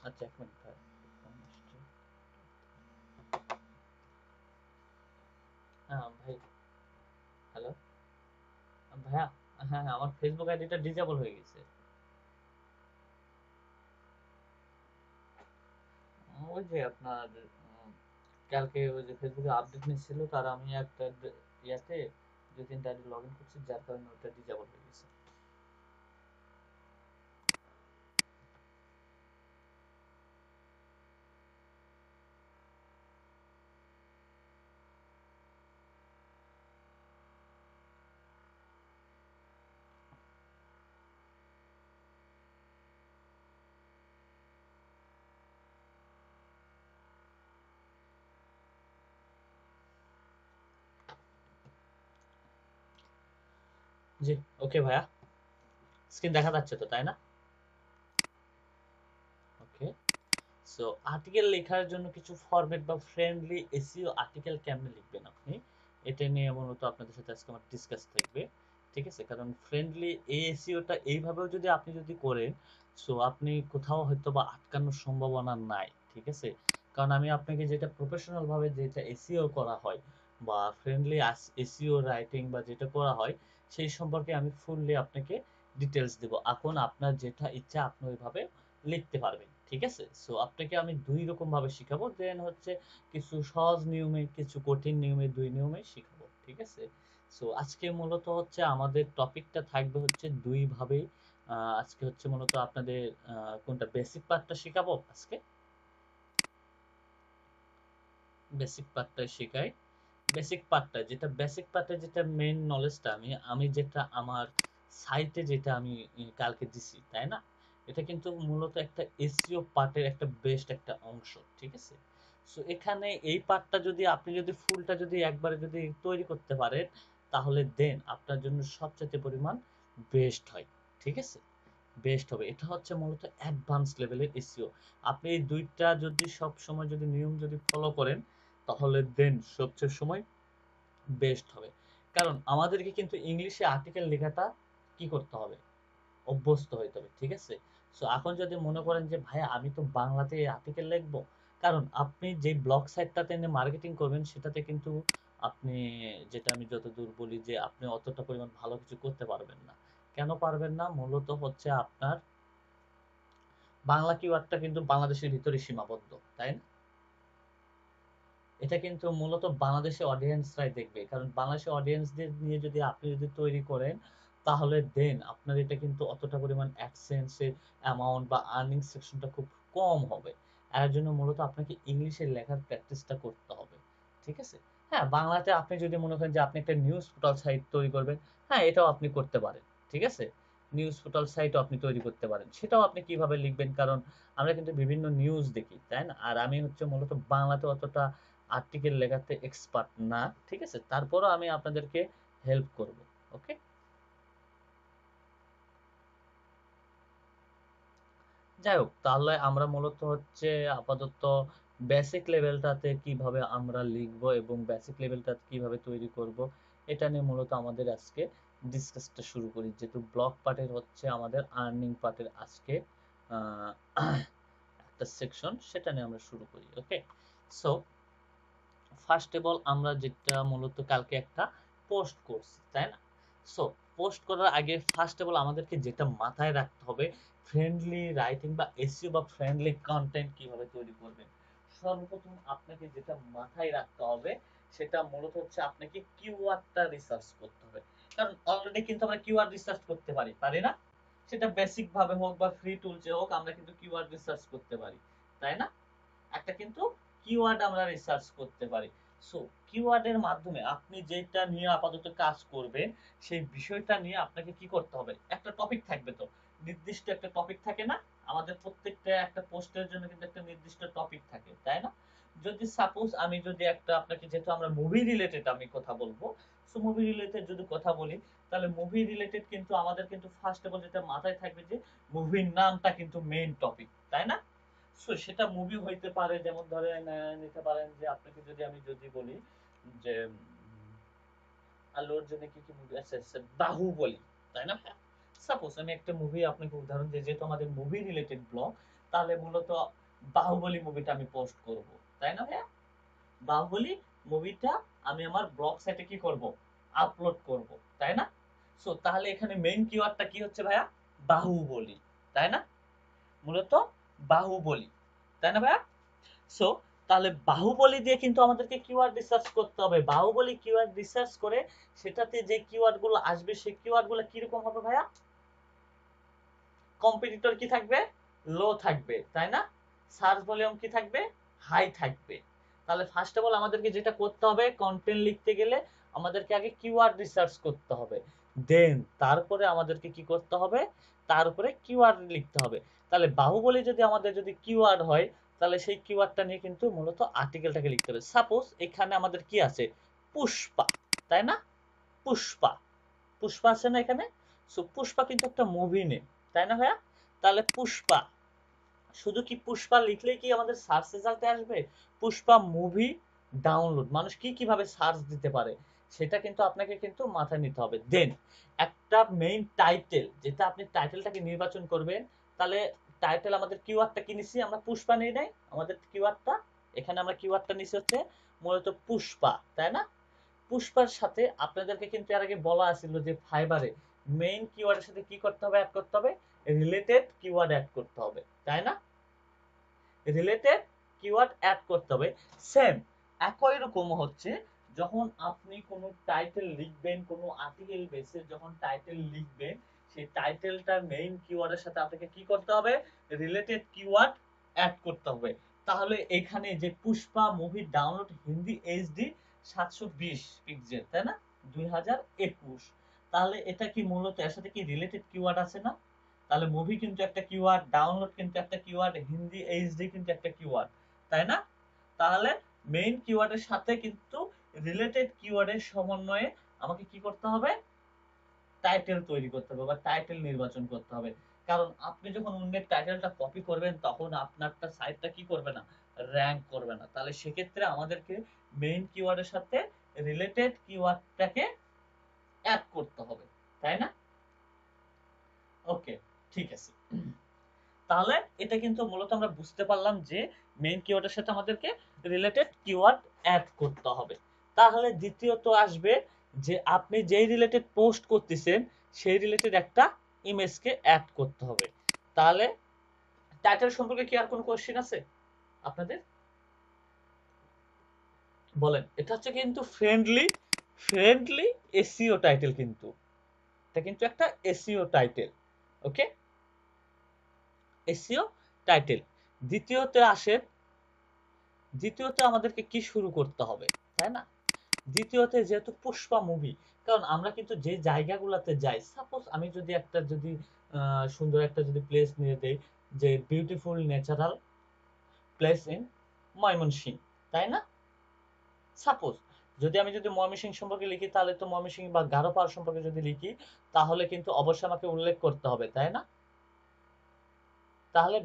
আচ্ছা, এক মিনিট ভাই। হ্যাঁ ভাই, হ্যালো ভাইয়া। হ্যাঁ হ্যাঁ, আমার ফেসবুক আইডিটা ডিজেবল হয়ে গেছে। ওই যে আপনার কালকে ওই যে ফেসবুকে আপডেট নিচ্ছিল, তার আমি একটা ইয়াতে 2-3টা আইডি লগ ইন করছি, যার কারণে ওটা ডিজেবল হয়ে গেছে। জি, ওকে ভাইয়া। স্ক্রিন দেখা যাচ্ছে তো, তাই না? ওকে। সো আর্টিকেল লেখার জন্য কিছু ফরম্যাট বা ফ্রেন্ডলি এসইও আর্টিকেল কেমনে লিখবেন আপনি, এটা নিয়ে মূলত আপনাদের সাথে আজকে আমার ডিসকাস থাকবে। ঠিক আছে? কারণ ফ্রেন্ডলি এই এসইওটা এইভাবেও যদি আপনি যদি করেন, সো আপনি কোথাও হয়তো বা আটকানোর সম্ভাবনা নাই। ঠিক আছে? কারণ আমি আপনাকে যেটা প্রফেশনাল ভাবে যেটা এসইও করা হয় বা ফ্রেন্ডলি এসইও রাইটিং বা যেটা করা হয়, সেই সম্পর্কে আমি ফুললি আপনাকে ডিটেলস দেব। এখন আপনার যেটা ইচ্ছা আপনি ওইভাবে লিখতে পারবেন। ঠিক আছে? সো আপনাকে আমি ২ রকম ভাবে শিখাবো। দেন হচ্ছে কিছু সহজ নিয়মে, কিছু কঠিন নিয়মে, ২ নিয়মে শিখাবো। ঠিক আছে? সো আজকে মূলত হচ্ছে আমাদের টপিকটা থাকবে হচ্ছে ২ ভাবেই। আজকে হচ্ছে মূলত আপনাদের কোনটা বেসিক পার্টটা শিখাবো আজকে। বেসিক পার্টটাই শিখাই। বেসিক পার্টে যেটা মেইন নলেজটা আমি আমি যেটা আমার সাইটে যেটা আমি কালকে দিছি, তাই না? এটা কিন্তু মূলত একটা এসইও পার্টের একটা বেস্ট একটা অংশ। ঠিক আছে? সো এখানে এই পার্টটা যদি আপনি যদি ফুলটা যদি একবারে যদি তৈরি করতে পারেন, তাহলে দেন আপনার জন্য সবচাইতে পরিমাণ বেস্ট হয়। ঠিক আছে? বেস্ট হবে। এটা হচ্ছে মূলত অ্যাডভান্স লেভেলের এসইও। আপনি এই ২ টা যদি সবসময় যদি নিয়ম যদি ফলো করেন, তাহলে দেন সবচেয়ে সময় বেস্ট হবে। কারণ আমাদেরকে কিন্তু ইংলিশে আর্টিকেল লেখাটা কি করতে হবে? অভ্যস্ত হইতে হবে। ঠিক আছে? সো এখন যদি মনে করেন যে ভাইয়া আমি তো বাংলাতে আর্টিকেল লিখবো। কারণ আপনি যে ব্লগ সাইটটাতে নিয়ে মার্কেটিং করবেন সেটাতে কিন্তু আপনি, যেটা আমি যতদূর বলি যে আপনি অতটা পরিমাণ ভালো কিছু করতে পারবেন না। কেন পারবেন না? মূলত হচ্ছে আপনার বাংলা কিওয়ার্ডটা কিন্তু বাংলাদেশের ভিতরে সীমাবদ্ধ। তাই না? এটা কিন্তু মূলত বাংলাদেশের অডিয়েন্সরাই দেখবে। কারণ বাংলাদেশের অডিয়েন্সদের নিয়ে যদি আপনি যদি তৈরি করেন, তাহলে দেন আপনার এটা কিন্তু অতটা পরিমাণ অ্যাডসেন্স এর অ্যামাউন্ট বা আর্নিং সেকশনটা খুব কম হবে। এর জন্য মূলত আপনাকে ইংলিশে লেখার প্র্যাকটিসটা করতে হবে। ঠিক আছে? হ্যাঁ, বাংলাতে আপনি যদি মনে করেন যে আপনি একটা নিউজ পোর্টাল সাইট তৈরি করবেন, হ্যাঁ, এটাও আপনি করতে পারেন। ঠিক আছে? নিউজ পোর্টাল সাইটও আপনি তৈরি করতে পারেন। সেটাও আপনি কিভাবে লিখবেন? কারণ আমরা কিন্তু বিভিন্ন নিউজ দেখি, তাই না? আর আমি হচ্ছে মূলত বাংলাতে অতটা আর্টিকেল লেখাতে এক্সপার্ট না। ঠিক আছে? তারপরও আমি আপনাদেরকে হেল্প করব। ওকে? যাই হোক, তাহলে আমরা মূলত হচ্ছে আপাতত বেসিক লেভেলটাতে কিভাবে আমরা লিখব এবং বেসিক লেভেলটা কিভাবে তৈরি করব, এটা নিয়ে মূলত আমাদের আজকে ডিসকাসটা শুরু করি। যেহেতু ব্লগ পার্টের হচ্ছে আমাদের আর্নিং পার্টের আজকে আহ, একটা সেকশন, সেটা নিয়ে আমরা শুরু করি। ওকে? সো ফার্স্ট অফ অল আমরা যেটা মূলত কালকে একটা পোস্ট করছি, তাই না? সো পোস্ট করার আগে ফার্স্ট অফ অল আমাদেরকে যেটা মাথায় রাখতে হবে, ফ্রেন্ডলি রাইটিং বা এসইও বা ফ্রেন্ডলি কন্টেন্ট কিভাবে তৈরি করবেন। সর্বপ্রথম আপনাকে যেটা মাথায় রাখতে হবে, সেটা মূলত হচ্ছে আপনাকে কিওয়ার্ডটা রিসার্চ করতে হবে। কারণ অলরেডি কিন্তু আমরা কিওয়ার্ড রিসার্চ করতে পারি, পারি না? সেটা বেসিক ভাবে হোক বা ফ্রি টুলসে হোক, আমরা কিন্তু কিওয়ার্ড রিসার্চ করতে পারি, তাই না? একটা কিন্তু কিওয়ার্ড আমরা রিসার্চ করতে পারি। সো কিওয়ার্ডের মাধ্যমে আপনি যেটা নিয়ে আপাতত কাজ করবেন, সেই বিষয়টা নিয়ে আপনাকে কি করতে হবে? একটা টপিক থাকবে তো, নির্দিষ্ট একটা টপিক থাকে না? আমাদের প্রত্যেকটা একটা পোস্টের জন্য কিন্তু একটা নির্দিষ্ট টপিক থাকে, তাই না? যদি সাপোজ আমি যদি একটা আপনাকে, যেহেতু আমরা মুভি রিলেটেড আমি কথা বলবো, সো মুভি রিলেটেড যদি কথা বলি, তাহলে মুভি রিলেটেড কিন্তু আমাদের কিন্তু ফার্স্ট অফ অল যেটা মাথায় থাকবে যে মুভির নামটা কিন্তু মেইন টপিক, তাই না? সো সেটা মুভি হইতে পারে, যেমন ধরেন নিতে পারেন যে আপনাকে যদি আমি যদি বলি যে আল্লু অর্জুনের কি কি মুভি আছে? বাহুবলী, তাই না ভাইয়া? সাপোজ আমি একটা মুভি আপনাকে উদাহরণ দিই, যেহেতু আমাদের মুভি রিলেটেড ব্লগ, তাহলে মূলত বাহুবলী মুভিটা আমি পোস্ট করব, তাই না ভাইয়া? বাহুবলী মুভিটা আমি আমার ব্লগ সাইটে কি করব, আপলোড করব, তাই না? সো তাহলে এখানে মেইন কিওয়ার্ডটা কি হচ্ছে ভাইয়া? বাহুবলী, তাই না? মূলত বাহুবলী, তাই না ভাইয়া? সো তাহলে বাহুবলী দিয়ে কিন্তু আমাদেরকে কিওয়ার্ড রিসার্চ করতে হবে। বাহুবলী কিওয়ার্ড রিসার্চ করে সেটাতে যে কিওয়ার্ড গুলো আসবে সেই কিওয়ার্ড গুলো কিরকম হবে ভাইয়া? কম্পিটিটর কি থাকবে? লো থাকবে, তাই না? সার্চ ভলিউম কি থাকবে? হাই থাকবে। তাহলে ফার্স্ট অফ অল আমাদেরকে যেটা করতে হবে, কন্টেন্ট লিখতে গেলে আমাদেরকে আগে কিওয়ার্ড রিসার্চ করতে হবে, দেন তারপরে আমাদেরকে কি করতে হবে, তার উপরে কিওয়ার্ড লিখতে হবে। তাহলে বাহুবলী যদি আমাদের যদি কিওয়ার্ড হয়, তাহলে সেই কিওয়ার্ডটা নিয়ে কিন্তু মূলত আর্টিকেলটাকে লিখতে হবে। সাপোজ এখানে আমাদের কি আছে? পুষ্পা, তাই না? পুষ্পা, পুষ্পা আছে না এখানে? সো পুষ্পা কিন্তু একটা মুভি নেম, তাই না ভাইয়া? তাহলে পুষ্পা, শুধু কি পুষ্পা লিখলেই কি আমাদের সার্চ রেজাল্টে আসবে? পুষ্পা মুভি ডাউনলোড মানুষ কি কিভাবে সার্চ দিতে পারে সেটা কিন্তু আপনাকে কিন্তু মাথায় নিতে হবে। দেন একটা মেইন টাইটেল, যেটা আপনি টাইটেলটাকে নির্বাচন করবেন। তাহলে টাইটেল আমাদের কিওয়ার্ডটা কি নিছি আমরা? পুষ্পা নেই নাই আমাদের কিওয়ার্ডটা, এখানে আমরা কিওয়ার্ডটা নিছি হচ্ছে মূলত পুষ্পা, তাই না? পুষ্পার সাথে আপনাদেরকে কিন্তু এর আগে বলা আছিল যে ফাইবারে মেইন কিওয়ার্ডের সাথে কি করতে হবে? অ্যাড করতে হবে রিলেটেড কিওয়ার্ড অ্যাড করতে হবে, তাই না? রিলেটেড কিওয়ার্ড অ্যাড করতে হবে। সেম একই রকম হচ্ছে, যখন আপনি কোনো টাইটেল লিখবেন, কোনো আর্টিকেল বেসে যখন টাইটেল লিখবেন, সেই টাইটেলটার মেইন কিওয়ার্ডের সাথে আপনাকে কি করতে হবে? রিলেটেড কিওয়ার্ড অ্যাড করতে হবে। তাহলে এখানে যে Pushpa movie download Hindi HD 720 pixel, তাই না? 2021, তাহলে এটা কি মূলত এর সাথে কি রিলেটেড কিওয়ার্ড আছে না? তাহলে মুভি কিন্তু একটা কিওয়ার্ড, ডাউনলোড কিন্তু একটা কিওয়ার্ড, হিন্দি এইচডি কিন্তু একটা কিওয়ার্ড, তাই না? তাহলে মেইন কিওয়ার্ডের সাথে কিন্তু রিলেটেড কিওয়ার্ডের সমন্বয়ে আমাকে কি করতে হবে? টাইটেল তৈরি করতে হবে বা টাইটেল নির্বাচন করতে হবে। কারণ আপনি যখন অন্যের টাইটেলটা কপি করবেন তখন আপনারটা সাইটটা কি করবে না? র‍্যাঙ্ক করবে না। তাহলে সেক্ষেত্রে আমাদেরকে মেইন কিওয়ার্ডের সাথে রিলেটেড কিওয়ার্ডটাকে অ্যাড করতে হবে, তাই না? ওকে, ঠিক আছে। তাহলে এটা কিন্তু মূলত আমরা বুঝতে পারলাম যে মেইন কিওয়ার্ডের সাথে আমাদেরকে রিলেটেড কিওয়ার্ড অ্যাড করতে হবে। তাহলে দ্বিতীয়ত আসবে যে আপনি যেই রিলেটেড পোস্ট করতেছেন সেই রিলেটেড একটা ইমেজকে অ্যাড করতে হবে। তাহলে টাইটেল সম্পর্কে কি আর কোনো কোশ্চেন আছে আপনাদের? বলেন। এটা হচ্ছে কিন্তু ফ্রেন্ডলি এসইও টাইটেল, কিন্তু এটা কিন্তু একটা এসইও টাইটেল। ওকে, এসইও টাইটেল। দ্বিতীয়তে আসেন, দ্বিতীয়তে আমাদেরকে কি শুরু করতে হবে, তাই না? দ্বিতীয়তে যেহেতু পুষ্পা মুভি, কারণ আমরা কিন্তু যে জায়গাগুলোতে যাই, সাপোজ আমি যদি একটা যদি সুন্দর একটা যদি প্লেস নিয়ে দেই, যে beautiful natural place in Mymensingh, তাই না? সাপোজ যদি আমি যদি ময়মনসিংহ সম্পর্কে লিখি, তাহলে তো ময়মনসিংহ বা গারো পাহাড় সম্পর্কে যদি লিখি, তাহলে কিন্তু অবশ্যই আমাকে উল্লেখ করতে হবে, তাই না? তাহলে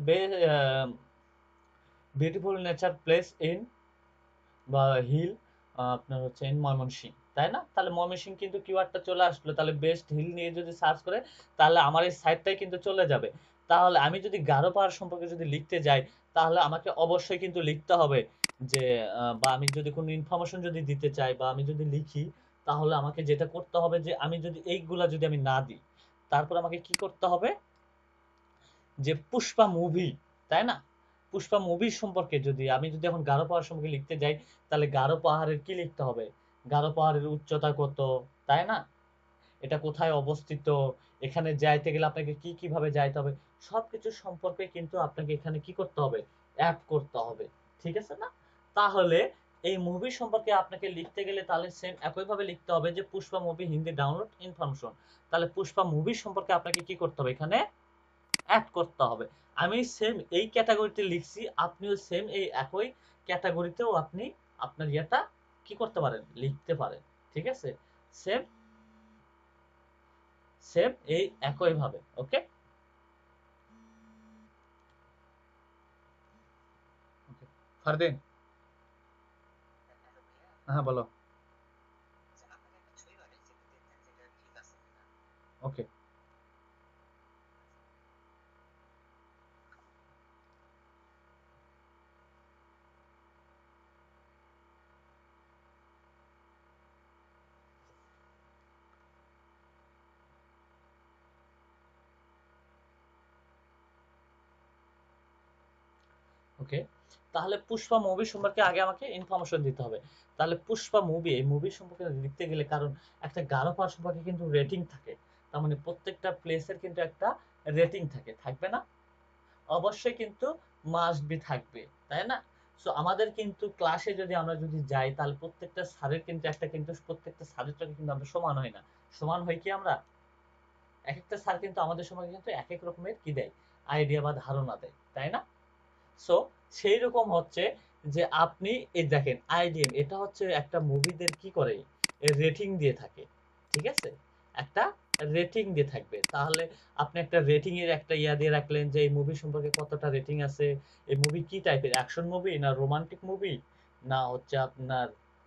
বিউটিফুল নেচার প্লেস ইন বা হিল আপনার হচ্ছে ইন ময়মনসিংহ, তাই না? তাহলে ময়মনসিংহ কিন্তু কিওয়ার্ডটা চলে আসলো। তাহলে বেস্ট হিল নিয়ে যদি সার্চ করে, তাহলে আমার এই সাইটটাই কিন্তু চলে যাবে। তাহলে আমি যদি গারো পাহাড় সম্পর্কে যদি লিখতে যাই, তাহলে আমাকে অবশ্যই কিন্তু লিখতে হবে যে বা আমি যদি কোনো ইনফরমেশন যদি দিতে চাই বা আমি যদি লিখি, তাহলে আমাকে যেটা করতে হবে যে আমি যদি এইগুলা যদি আমি না দিই, তারপর আমাকে কি করতে হবে? যে পুষ্পা মুভি, তাই না? পুষ্পা মুভির সম্পর্কে যদি আমি যদি এখন গারো পাহাড় সম্পর্কে লিখতে যাই, তাহলে গারো পাহাড়ের কি লিখতে হবে? গারো পাহাড়ের উচ্চতা কত, তাই না? এটা কোথায় অবস্থিত? এখানে যাইতে গেলে আপনাকে কি কিভাবে যাইতে হবে? সবকিছু সম্পর্কে কিন্তু আপনাকে এখানে কি করতে হবে? অ্যাড করতে হবে। ঠিক আছে না? তাহলে এই মুভি সম্পর্কে আপনাকে লিখতে গেলে তাহলে সেম একইভাবে লিখতে হবে যে Pushpa movie Hindi download information. তাহলে পুষ্পা মুভি সম্পর্কে আপনাকে কি করতে হবে? এখানে অ্যাড করতে হবে। আমি সেম এই ক্যাটাগরিতে লিখছি, আপনিও সেম এই একই ক্যাটাগরিতেও আপনি আপনার ইয়েটা কি করতে পারেন? লিখতে পারেন। ঠিক আছে? সেম সেম এই একই ভাবে। ওকে, ফারদিন, হ্যাঁ বলো। ওকে, ওকে। তাহলে পুষ্পা মুভি সম্পর্কে আগে আমাকে ইনফরমেশন দিতে হবে। তাহলে পুষ্পা মুভি, এই মুভি সম্পর্কে লিখতে গেলে, কারণ একটা গারো পাওয়ার সম্পর্কে কিন্তু রেটিং থাকে, তার মানে প্রত্যেকটা প্লেসের কিন্তু একটা রেটিং থাকে, থাকবে না? অবশ্যই কিন্তু মাস্ট বি থাকবে, তাই না? সো আমাদের কিন্তু ক্লাসে যদি আমরা যদি যাই, তাহলে প্রত্যেকটা স্যারের কিন্তু একটা কিন্তু প্রত্যেকটা সাবজেক্টটা কিন্তু আমরা সমান হয় না। সমান হয় কি আমরা? একেকটা স্যার কিন্তু আমাদের সময় কিন্তু একেক রকমের কি দেয়, আইডিয়া বা ধারণা দেয়, তাই না? সো সেই রকম হচ্ছে যে আপনি এই দেখেন আইডিএম, এটা হচ্ছে একটা মুভিদের কি করে, রেটিং দিয়ে থাকে, ঠিক আছে? একটা রেটিং দিয়ে থাকবে। তাহলে আপনি একটা রেটিং এর একটা ইয়া দিয়ে রাখলেন যে এই মুভি সম্পর্কে কতটা রেটিং আছে, এই মুভি কি টাইপের, অ্যাকশন মুভি না রোমান্টিক মুভি, না হচ্ছে আপনার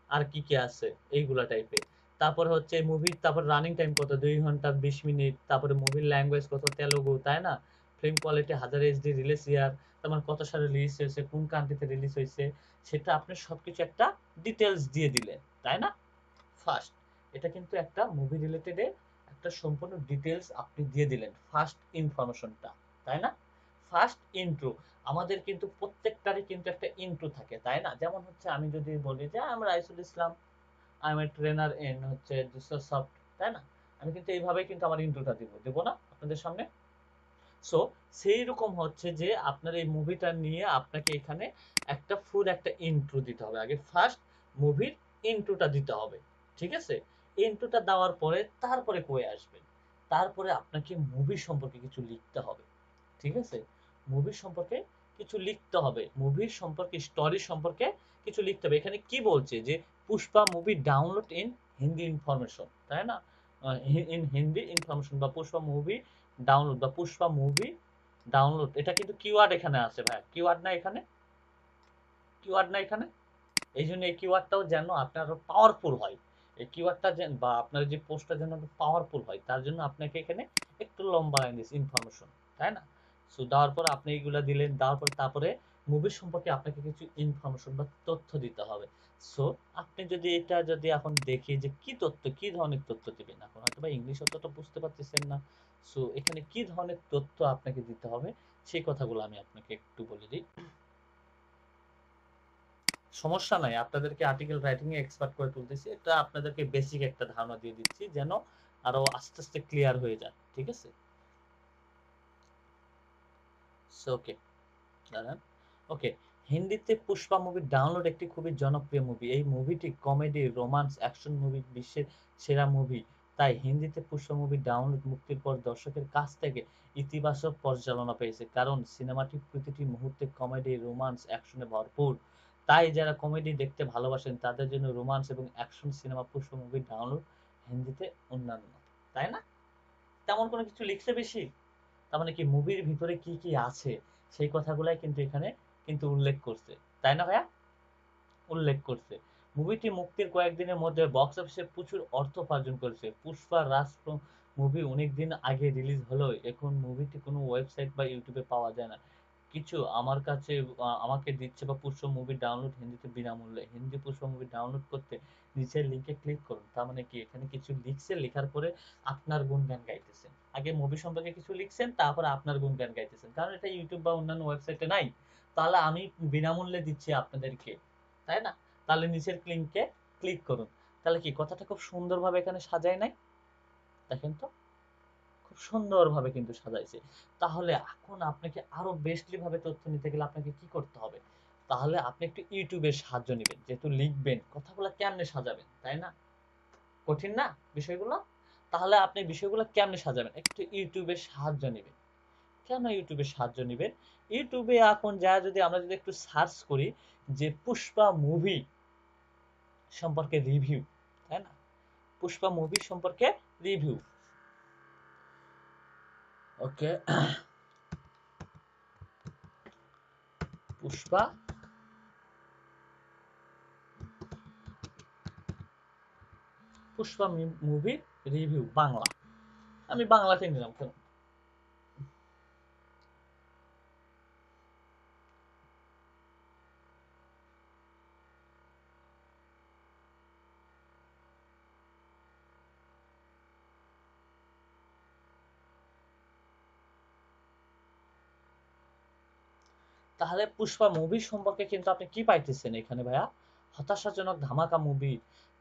আর কি কি আছে এইগুলা টাইপের। তারপরে হচ্ছে মুভির তারপর রানিং টাইম কত, 2 ঘন্টা 20 মিনিট, তারপরে মুভির ল্যাঙ্গুয়েজ কত, তেলুগু, তাই না? ফিল্ম কোয়ালিটি 1000 HD, রিলিজ ইয়ার, তোমার কত সালে রিলিজ হয়েছে, কোন কান্ট্রিতে রিলিজ হয়েছে, সেটা আপনি সবকিছু একটা ডিটেলস দিয়ে দিলেন, তাই না? ফার্স্ট, এটা কিন্তু একটা মুভি রিলেটেড একটা সম্পূর্ণ ডিটেলস আপনি দিয়ে দিলেন, ফার্স্ট ইনফরমেশনটা, তাই না? ফার্স্ট ইন্ট্রো, আমাদের কিন্তু প্রত্যেকটারই কিন্তু একটা ইন্ট্রো থাকে, তাই না? যেমন হচ্ছে আমি যদি বলি যে আমরা Raisul Islam, I am a trainer in হচ্ছে সফট, তাই না? আমি কিন্তু এইভাবেই কিন্তু আমার ইন্ট্রোটা দিব, দেবো না আপনাদের সামনে? সো সেই রকম হচ্ছে যে আপনার এই মুভিটা নিয়ে আপনাকে এখানে একটা ফুল একটা ইন্ট্রো দিতে হবে, আগে ফার্স্ট মুভির ইন্ট্রোটা দিতে হবে, ঠিক আছে? ইন্ট্রোটা দেওয়ার পরে তারপরে কয়ে আসবেন, তারপরে আপনাকে মুভি সম্পর্কে কিছু লিখতে হবে, ঠিক আছে? মুভির সম্পর্কে কিছু লিখতে হবে, মুভির সম্পর্কে স্টোরি সম্পর্কে কিছু লিখতে হবে। এখানে কি বলছে যে Pushpa movie download in Hindi information, তাই না? ইন হিন্দি ইনফরমেশন বা পুষ্পা মুভি ডাউনলোড বা পুষ্পা মুভি ডাউনলোড, এটা কিন্তু কিওয়ার্ড এখানে আছে ভাই, কিওয়ার্ড না এখানে, কিওয়ার্ড না এখানে। এই জন্য এই কিওয়ার্ডটাও যেন আপনার পাওয়ারফুল হয়, এই কিওয়ার্ডটা যেন বা আপনার যে পোস্টটা যেন পাওয়ারফুল হয়, তার জন্য আপনাকে এখানে একটু লম্বা লাইন দিয়েছে ইনফরমেশন, তাই না? সো দেওয়ার পর আপনি এইগুলা দিলেন, দেওয়ার পর তারপরে মুভির সম্পর্কে আপনাকে কিছু ইনফরমেশন বা তথ্য দিতে হবে। সো আপনি যদি এটা যদি এখন দেখি যে কি তথ্য, কি ধরনের তথ্য দিবেন, এখন হয়তো বা ইংলিশ অতটা বুঝতে পারতেছেন না, সো এখানে কি ধরনের তথ্য আপনাকে দিতে হবে সেই কথাগুলো আমি আপনাকে একটু বলে দিই। সমস্যা নাই, আপনাদেরকে আর্টিকেল রাইটিং এ এক্সপার্ট করে তুলতেছি, এটা আপনাদেরকে বেসিক একটা ধারণা দিয়ে দিচ্ছি যেন আরো আস্তে আস্তে ক্লিয়ার হয়ে যায়, ঠিক আছে? ওকে, দাঁড়ান। ওকে, হিন্দিতে পুষ্পা মুভির ডাউনলোড একটি খুবই জনপ্রিয় মুভি, এই মুভিটি কমেডি, রোমান্স, অ্যাকশন মুভি বিশ্বের সেরা মুভি। তাই হিন্দিতে পুষ্পা মুভি ডাউনলোড মুক্তির পর দর্শকের কাছ থেকে ইতিবাচক পর্যালোচনা পেয়েছে, কারণ সিনেমাটির প্রতিটি মুহূর্তে কমেডি, রোমান্স, অ্যাকশনে ভরপুর। তাই যারা কমেডি দেখতে ভালোবাসেন তাদের জন্য রোমান্স এবং action cinema Pushpa movie download হিন্দিতে অন্যান্য, তাই না? তেমন কোনো কিছু লিখছে বেশি? তার মানে কি মুভির ভিতরে কি কি আছে সেই কথাগুলাই কিন্তু এখানে কিন্তু উল্লেখ করছে, তাই না ভাইয়া? উল্লেখ করছে। মুভিটি মুক্তির কয়েকদিনের মধ্যে বক্স অফিসে প্রচুর অর্থ উপার্জন করেছে। পুষ্পা রাজ মুভি অনেক দিন আগে রিলিজ হলেও এখন মুভিটি কোনো ওয়েবসাইট বা ইউটিউবে পাওয়া যায় না। কিছু আমার কাছে আমাকে দিচ্ছে বা পুষ্পা মুভি ডাউনলোড হিন্দিতে বিনামূল্যে। হিন্দি পুষ্পা মুভি ডাউনলোড করতে নিচের লিংকে ক্লিক করুন। তার মানে কি এখানে কিছু লিখছে, লেখার পরে আপনার গুণগান গাইতেছেন। আগে মুভি সম্পর্কে কিছু লিখছেন, তারপরে আপনার গুণগান গাইতেছেন, কারণ এটা ইউটিউব বা অন্যান্য ওয়েবসাইটে নাই। তাহলে আমি বিনামূল্যে দিচ্ছি আপনাদেরকে, তাই না? তাহলে নিচের লিংকে ক্লিক করুন। তাহলে কি কথাটা খুব সুন্দরভাবে এখানে সাজায় নাই? দেখেন তো, খুব সুন্দরভাবে কিন্তু সাজাইছে। তাহলে এখন আপনাকে আরো বেস্টলি ভাবে তথ্য নিতে গেলে আপনাকে কি করতে হবে? তাহলে আপনি একটু ইউটিউবের সাহায্য নিবেন, যেহেতু লিখবেন কথাগুলো কেমনে সাজাবেন, তাই না? কঠিন না বিষয়গুলো? তাহলে আপনি বিষয়গুলো কেমনে সাজাবেন, একটু ইউটিউবের সাহায্য নিবেন। কেন ইউটিউবের সাহায্য নিবেন? ইউটিউবে এখন যা যদি আমরা যদি একটু সার্চ করি যে পুষ্পা মুভি সম্পর্কে রিভিউ, তাই না? পুষ্পা মুভি সম্পর্কে রিভিউ, ওকে। পুষ্পা পুষ্পা মুভি রিভিউ বাংলা, আমি বাংলাতে নিলাম কেন? তাহলে পুষ্পা মুভি সম্পর্কে কিন্তু আপনি কি পাইতেছেন এখানে ভাইয়া? হতাশাজনক ধামাকা মুভি।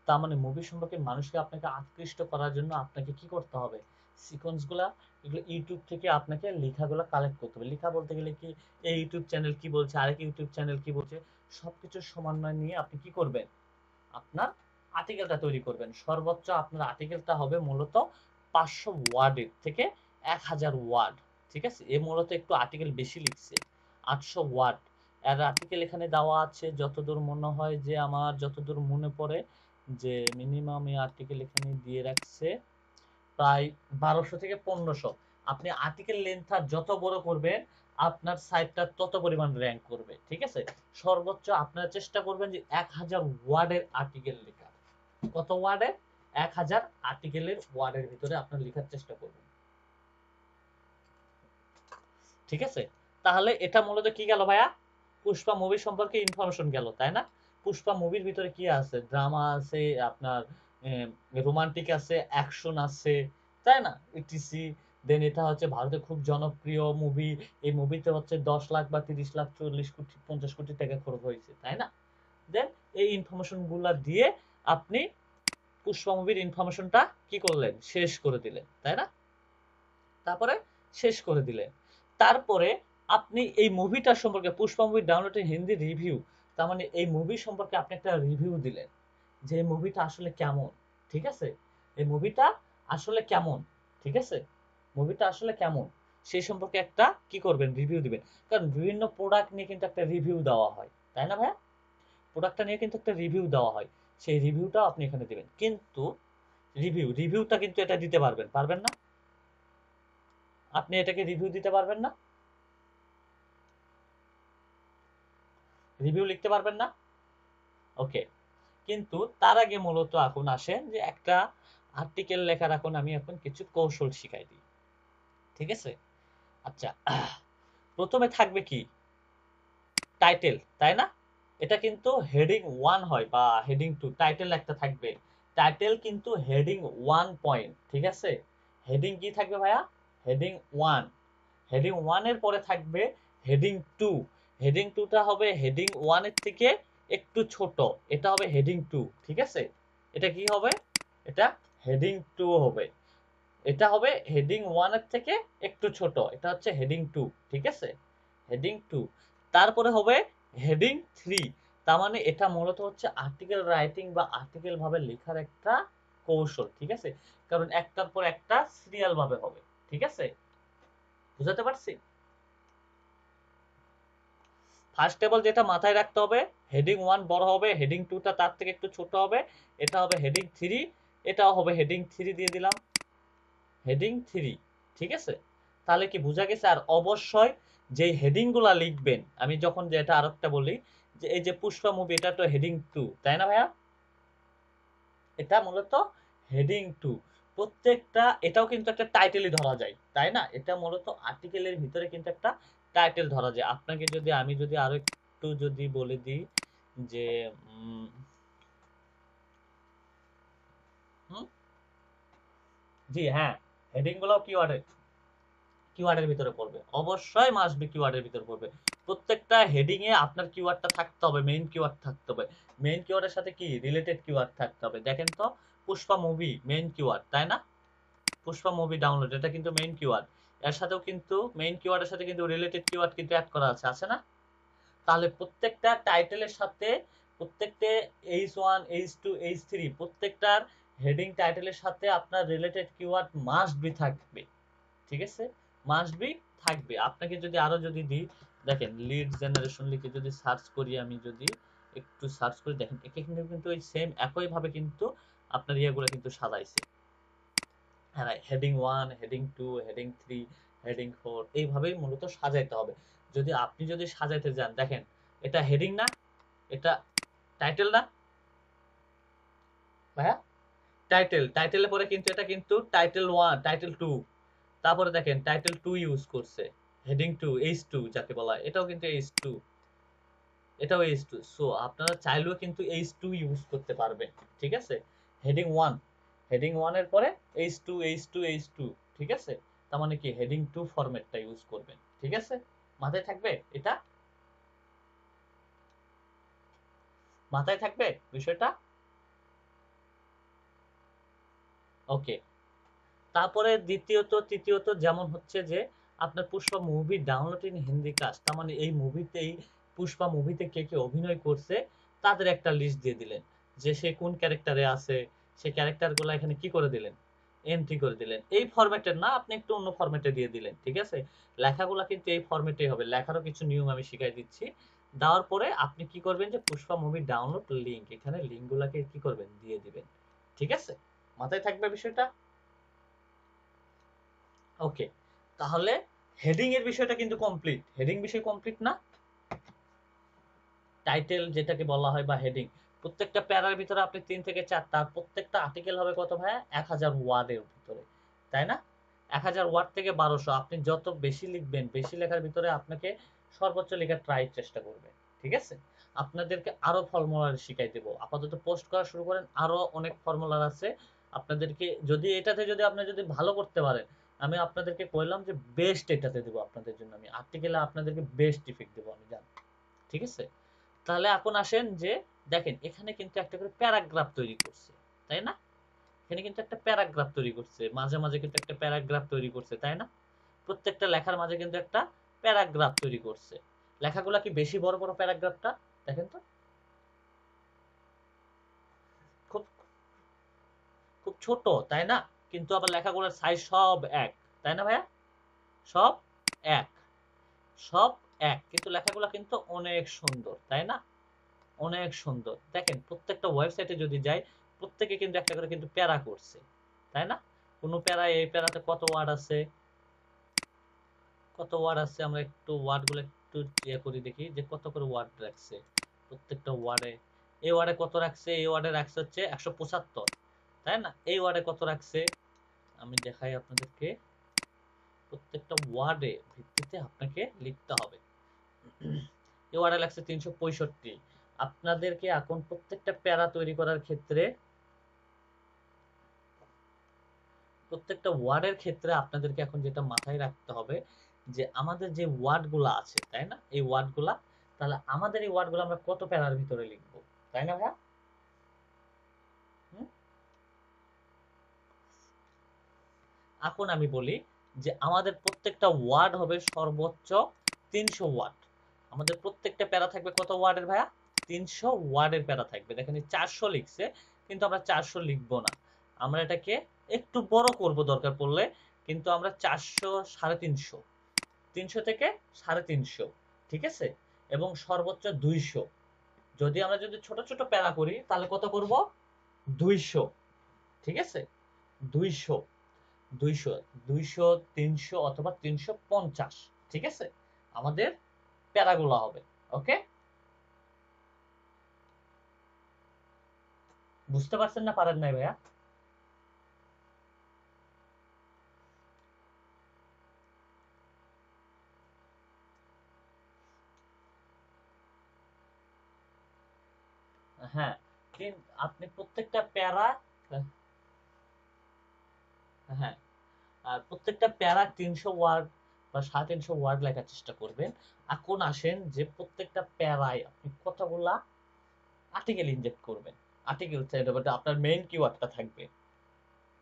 তার মানে মুভি সম্পর্কে মানুষকে আপনাকে আকৃষ্ট করার জন্য আপনাকে কি করতে হবে? সিকোয়েন্স গুলা, এগুলো ইউটিউব থেকে আপনাকে লেখাগুলো কালেক্ট করতে হবে। লেখা বলতে গেলে কি, এই ইউটিউব চ্যানেল কি বলছে, আরেক ইউটিউব চ্যানেল কি বলছে, সবকিছুর সমন্বয় নিয়ে আপনি কি করবেন? আপনার আর্টিকেলটা তৈরি করবেন। সর্বোচ্চ আপনার আর্টিকেলটা হবে মূলত 500 ওয়ার্ডের থেকে 1000 ওয়ার্ড। ঠিক আছে? এ মূলত একটু আর্টিকেল বেশি লিখছে। 800 ওয়ার্ড এর আর্টিকেল এখানে দেওয়া আছে, যতদূর মনে হয় যে আমার যতদূর মনে পড়ে যে মিনিমাম এই আর্টিকেল এখানে দিয়ে রাখছে প্রায় 1200 থেকে 1500। আপনি আর্টিকেল লেন্থটা যত বড় করবেন আপনার সাইটটা তত পরিমাণ র‍্যাঙ্ক করবে। ঠিক আছে? সর্বোচ্চ আপনারা চেষ্টা করবেন যে 1000 ওয়ার্ডের আর্টিকেল লেখার। কত ওয়ার্ডের? 1000 আর্টিকেলের ওয়ার্ডের ভিতরে আপনার লেখার চেষ্টা করবেন। ঠিক আছে? তাহলে এটা মূলত কি গেল ভাইয়া? পুষ্পা মুভি সম্পর্কে ইনফরমেশন গেল, তাই না? পুষ্পা মুভির ভিতরে কি আছে? ড্রামা আছে, আপনার রোমান্টিক আছে, অ্যাকশন আছে, তাই না? ইটিসি। দেন এটা হচ্ছে ভারতের খুব জনপ্রিয় মুভি। এই মুভিতে হচ্ছে 10 লাখ বা 30 লাখ 40 কোটি 50 কোটি টাকা খরচ হয়েছে, তাই না? দেন এই ইনফরমেশন গুলা দিয়ে আপনি পুষ্পা মুভির ইনফরমেশনটা কি করলেন? শেষ করে দিলেন, তাই না? তারপরে শেষ করে দিলেন। তারপরে আপনি এই মুভিটা সম্পর্কে, পুষ্পা মুভি ডাউনলোডের হিন্দি রিভিউ, তার মানে এই মুভি সম্পর্কে আপনি একটা রিভিউ দিলেন যে এই মুভিটা আসলে কেমন। ঠিক আছে? এই মুভিটা আসলে কেমন। ঠিক আছে? মুভিটা আসলে কেমন সেই সম্পর্কে একটা কি করবেন? রিভিউ দিবেন। কারণ বিভিন্ন প্রোডাক্ট নিয়ে কিন্তু একটা রিভিউ দেওয়া হয়, তাই না ভাইয়া? প্রোডাক্টটা নিয়ে কিন্তু একটা রিভিউ দেওয়া হয়। সেই রিভিউটাও আপনি এখানে দিবেন। কিন্তু রিভিউটা কিন্তু এটা দিতে পারবেন, পারবেন না? আপনি এটাকে রিভিউ দিতে পারবেন না? রিভিউ লিখতে পারবেন না? ওকে। কিন্তু তার আগে মূলত এখন আসেন যে একটা আর্টিকেল লেখার এখন কিছু কৌশল শিখাই দিই। ঠিক আছে? আচ্ছা, প্রথমে থাকবে কি? টাইটেল, তাই না? এটা কিন্তু হেডিং 1 হয় বা হেডিং 2, টাইটেল একটা থাকবে। টাইটেল কিন্তু হেডিং 1 পয়েন্ট, ঠিক আছে? হেডিং কি থাকবে ভাইয়া? হেডিং 1। হেডিং 1 এর পরে থাকবে হেডিং 2। হেডিং 2 টা হবে হেডিং 1 এর থেকে একটু ছোট। এটা হবে হেডিং 2, ঠিক আছে? এটা কি হবে? এটা হেডিং 2 হবে। এটা হবে হেডিং 1 এর থেকে একটু ছোট। এটা হচ্ছে হেডিং 2, ঠিক আছে? হেডিং 2। তারপরে হবে হেডিং 3। তার মানে এটা মূলত হচ্ছে আর্টিকেল রাইটিং বা আর্টিকেল ভাবে লেখার একটা কৌশল, ঠিক আছে? কারণ একটার পর একটা সিরিয়াল ভাবে হবে। ঠিক আছে? বুঝাতে পারছি? ফার্স্ট অফ অল যেটা মাথায় রাখতে হবে, হেডিং 1 বড় হবে, হেডিং 2 টা তার থেকে একটু ছোট হবে। এটা হবে হেডিং 3, এটাও হবে হেডিং 3 দিয়ে দিলাম। হেডিং 3, ঠিক আছে? তাহলে কি বোঝা গেছে? আর অবশ্যই যে হেডিং গুলা লিখবেন, আমি যখন যেটা আরেকটা বলি যে এই যে পুষ্পা মুভি, এটা তো হেডিং 2, তাই না ভাইয়া? এটা মূলত হেডিং 2। প্রত্যেকটা এটাও কিন্তু একটা টাইটেলই ধরা যায়, তাই না? এটা মূলত আর্টিকেলের ভিতরে কিন্তু একটা টাইটেল ধরা যায়। আপনাকে যদি আমি যদি আরো একটু যদি বলে দিই যে হুম, জি হ্যাঁ, হেডিং গুলো কিওয়ার্ডের ভিতরে পড়বে। অবশ্যই মাস্ট বি কিওয়ার্ডের ভিতরে পড়বে। প্রত্যেকটা হেডিং এ আপনার কিওয়ার্ডটা থাকতে হবে, মেইন কিওয়ার্ড থাকতে হবে। মেইন কিওয়ার্ডের সাথে কি রিলেটেড কিওয়ার্ড থাকতে হবে। দেখেন তো, পুষ্পা মুভি মেইন কিওয়ার্ড, তাই না? পুষ্পা মুভি ডাউনলোড, এটা কিন্তু মেইন কিওয়ার্ড। এর সাথেও কিন্তু মেইন কিওয়ার্ডের সাথে কিন্তু রিলেটেড কিওয়ার্ড কিন্তু অ্যাড করা আছে, আছে না? তাহলে প্রত্যেকটা টাইটেলের সাথে, প্রত্যেকটা H1 H2 H3 প্রত্যেকটার হেডিং টাইটেলের সাথে আপনার রিলেটেড কিওয়ার্ড মাস্ট বি থাকবে। ঠিক আছে? মাস্ট বি থাকবে। আপনাকে যদি আরো যদি দিই, দেখেন লিড জেনারেশন লিখে যদি সার্চ করি, আমি যদি একটু সার্চ করে দেখেন, এখানে কিন্তু ওই সেম একই ভাবে কিন্তু আপনার ইয়েগুলো কিন্তু সাজাইছে। হ্যাঁ, হেডিং 1, হেডিং 2, হেডিং 3, হেডিং 4 এইভাবেই মূলত সাজাইতে হবে। যদি আপনি যদি সাজাইতে যান, দেখেন এটা হেডিং না, এটা টাইটেল না ভাইয়া? টাইটেলের পরে কিন্তু এটা কিন্তু টাইটেল 1 টাইটেল 2, তারপরে দেখেন টাইটেল 2 ইউজ করছে, হেডিং 2 H2 যাকে বলা হয়, এটাও কিন্তু H2, এটাও H2। সো আপনারা চাইলেও কিন্তু H2 ইউজ করতে পারবেন, ঠিক আছে। হেডিং 1, হেডিং 1 এর পরে H2 H2 H2, ঠিক আছে। তার মানে কি হেডিং 2 ফরম্যাটটা ইউজ করবেন, ঠিক আছে। মাথায় থাকবে এটা, মাথায় থাকবে বিষয়টা। ওকে। তারপরে দ্বিতীয়ত তৃতীয়ত যেমন হচ্ছে যে আপনার Pushpa movie download in Hindi cast, তার মানে এই মুভিতেই পুষ্পা মুভিতে কে কে অভিনয় করছে তাদের একটা লিস্ট দিয়ে দিলেন, যে সে কোন ক্যারেক্টারে আছে, সেই ক্যারেক্টারগুলো এখানে কি করে দিলেন, এন্ট্রি করে দিলেন। এই ফরম্যাটের না, আপনি একটু অন্য ফরম্যাটে দিয়ে দিলেন, ঠিক আছে। লেখাগুলো কিন্তু এই ফরম্যাটেই হবে, লেখারও কিছু নিয়ম আমি শিখাই দিচ্ছি। দেওয়ার পরে আপনি কি করবেন, যে পুষ্পা মুভি ডাউনলোড লিঙ্ক, এখানে লিঙ্কগুলোকে কি করবেন, দিয়ে দিবেন, ঠিক আছে। মাথায় থাকবে বিষয়টা। ওকে। তাহলে হেডিং এর বিষয়টা কিন্তু কমপ্লিট, হেডিং বিষয় কমপ্লিট না। টাইটেল যেটাকে বলা হয় বা হেডিং, প্রত্যেকটা প্যারার ভিতরে আপনি 3 থেকে 4টা, প্রত্যেকটা আর্টিকেল হবে কত ভাইয়া, 1000 ওয়ার্ডের ভিতরে, তাই না। 1000 ওয়ার্ড থেকে 1200, আপনি যত বেশি লিখবেন, বেশি লেখার ভিতরে আপনাকে সর্বোচ্চ লেখার ট্রাই চেষ্টা করবেন, ঠিক আছে। আপনাদেরকে আরো ফর্মুলা শিখাই দেবো, আপাতত পোস্ট করা শুরু করেন, আরো অনেক ফর্মুলা আছে আপনাদেরকে। যদি এটাতে যদি আপনি যদি ভালো করতে পারেন, আমি আপনাদেরকে কইলাম যে বেস্ট এটাতে দেবো আপনাদের জন্য, আমি আর্টিকেলে আপনাদেরকে বেস্ট ইফেক্ট দেবো, আমি জানি, ঠিক আছে। তাহলে এখন আসেন যে দেখেন এখানে কিন্তু একটা করে প্যারাগ্রাফ তৈরি করছে, তাই না। এখানে কিন্তু একটা প্যারাগ্রাফ তৈরি করছে, মাঝে মাঝে কিন্তু একটা প্যারাগ্রাফ তৈরি করছে, তাই না। প্রত্যেকটা লেখার মাঝে কিন্তু একটা প্যারাগ্রাফ তৈরি করছে। লেখাগুলা কি বেশি বড় বড় প্যারাগ্রাফটা, দেখেন তো, খুব খুব ছোট, তাই না। কিন্তু আবার লেখাগুলোর সাইজ সব এক, তাই না ভাইয়া, সব এক, সব এক, কিন্তু লেখাগুলো কিন্তু অনেক সুন্দর, তাই না, অনেক সুন্দর। দেখেন প্রত্যেকটা ওয়েবসাইটে যদি যাই, প্রত্যেকে কিন্তু একটা করে কিন্তু প্যারা করছে, তাই না। কোন প্যারা, এই প্যারাতে কত ওয়ার্ড আছে, কত ওয়ার্ড আছে, আমরা একটু ওয়ার্ড গুলো একটু ইয়ে করে দেখি যে কত করে ওয়ার্ড রাখছে প্রত্যেকটা ওয়ার্ডে। এই ওয়ার্ডে কত রাখছে, এই ওয়ার্ডে রাখছে হচ্ছে 175, তাই না। এই ওয়ার্ডে কত রাখছে, আমি দেখাই আপনাদেরকে, প্রত্যেকটা ওয়ার্ডে ভিত্তিতে আপনাকে লিখতে হবে। এই ওয়ার্ডে লাগছে 365। আপনাদেরকে এখন প্রত্যেকটা প্যারা তৈরি করার ক্ষেত্রে, প্রত্যেকটা ওয়ার্ডের ক্ষেত্রে আপনাদেরকে এখন যেটা মাথায় রাখতে হবে, যে আমাদের যে ওয়ার্ডগুলা আছে, তাই না, এই ওয়ার্ডগুলা, তাহলে আমাদের এই ওয়ার্ডগুলো আমরা কত প্যারার ভিতরে লিখবো, তাই না ভাইয়া। হুম? এখন আমি বলি যে আমাদের প্রত্যেকটা ওয়ার্ড হবে সর্বোচ্চ 300 ওয়ার্ড। আমাদের প্রত্যেকটা প্যারা থাকবে কত ওয়ার্ডের ভাইয়া, 300 ওয়ার্ডের প্যারা থাকবে। দেখেন 400 লিখছে, কিন্তু আমরা 400 লিখবো না, আমরা এটাকে একটু বড় করব দরকার পড়লে, কিন্তু আমরা 400, 350, 300 থেকে 350, ঠিক আছে। এবং সর্বোচ্চ 200, যদি আমরা যদি ছোট ছোট প্যারা করি তাহলে কত করব, 200, ঠিক আছে। 200, 200, 200, 300 অথবা 350, ঠিক আছে, আমাদের প্যারাগুলো হবে। ওকে, বুঝতে পারছেন না পারেন নাই ভাইয়া। হ্যাঁ, আপনি প্রত্যেকটা প্যারা, হ্যাঁ, আর প্রত্যেকটা প্যারা 300 ওয়ার্ড বা 350 ওয়ার্ড লেখার চেষ্টা করবেন। এখন আসেন যে প্রত্যেকটা প্যারায় আপনি কতগুলা আর্টিকেল ইনজেক্ট করবেন, আর্টিকেল আপনার মেইন কিওয়ার্ডটা থাকবে,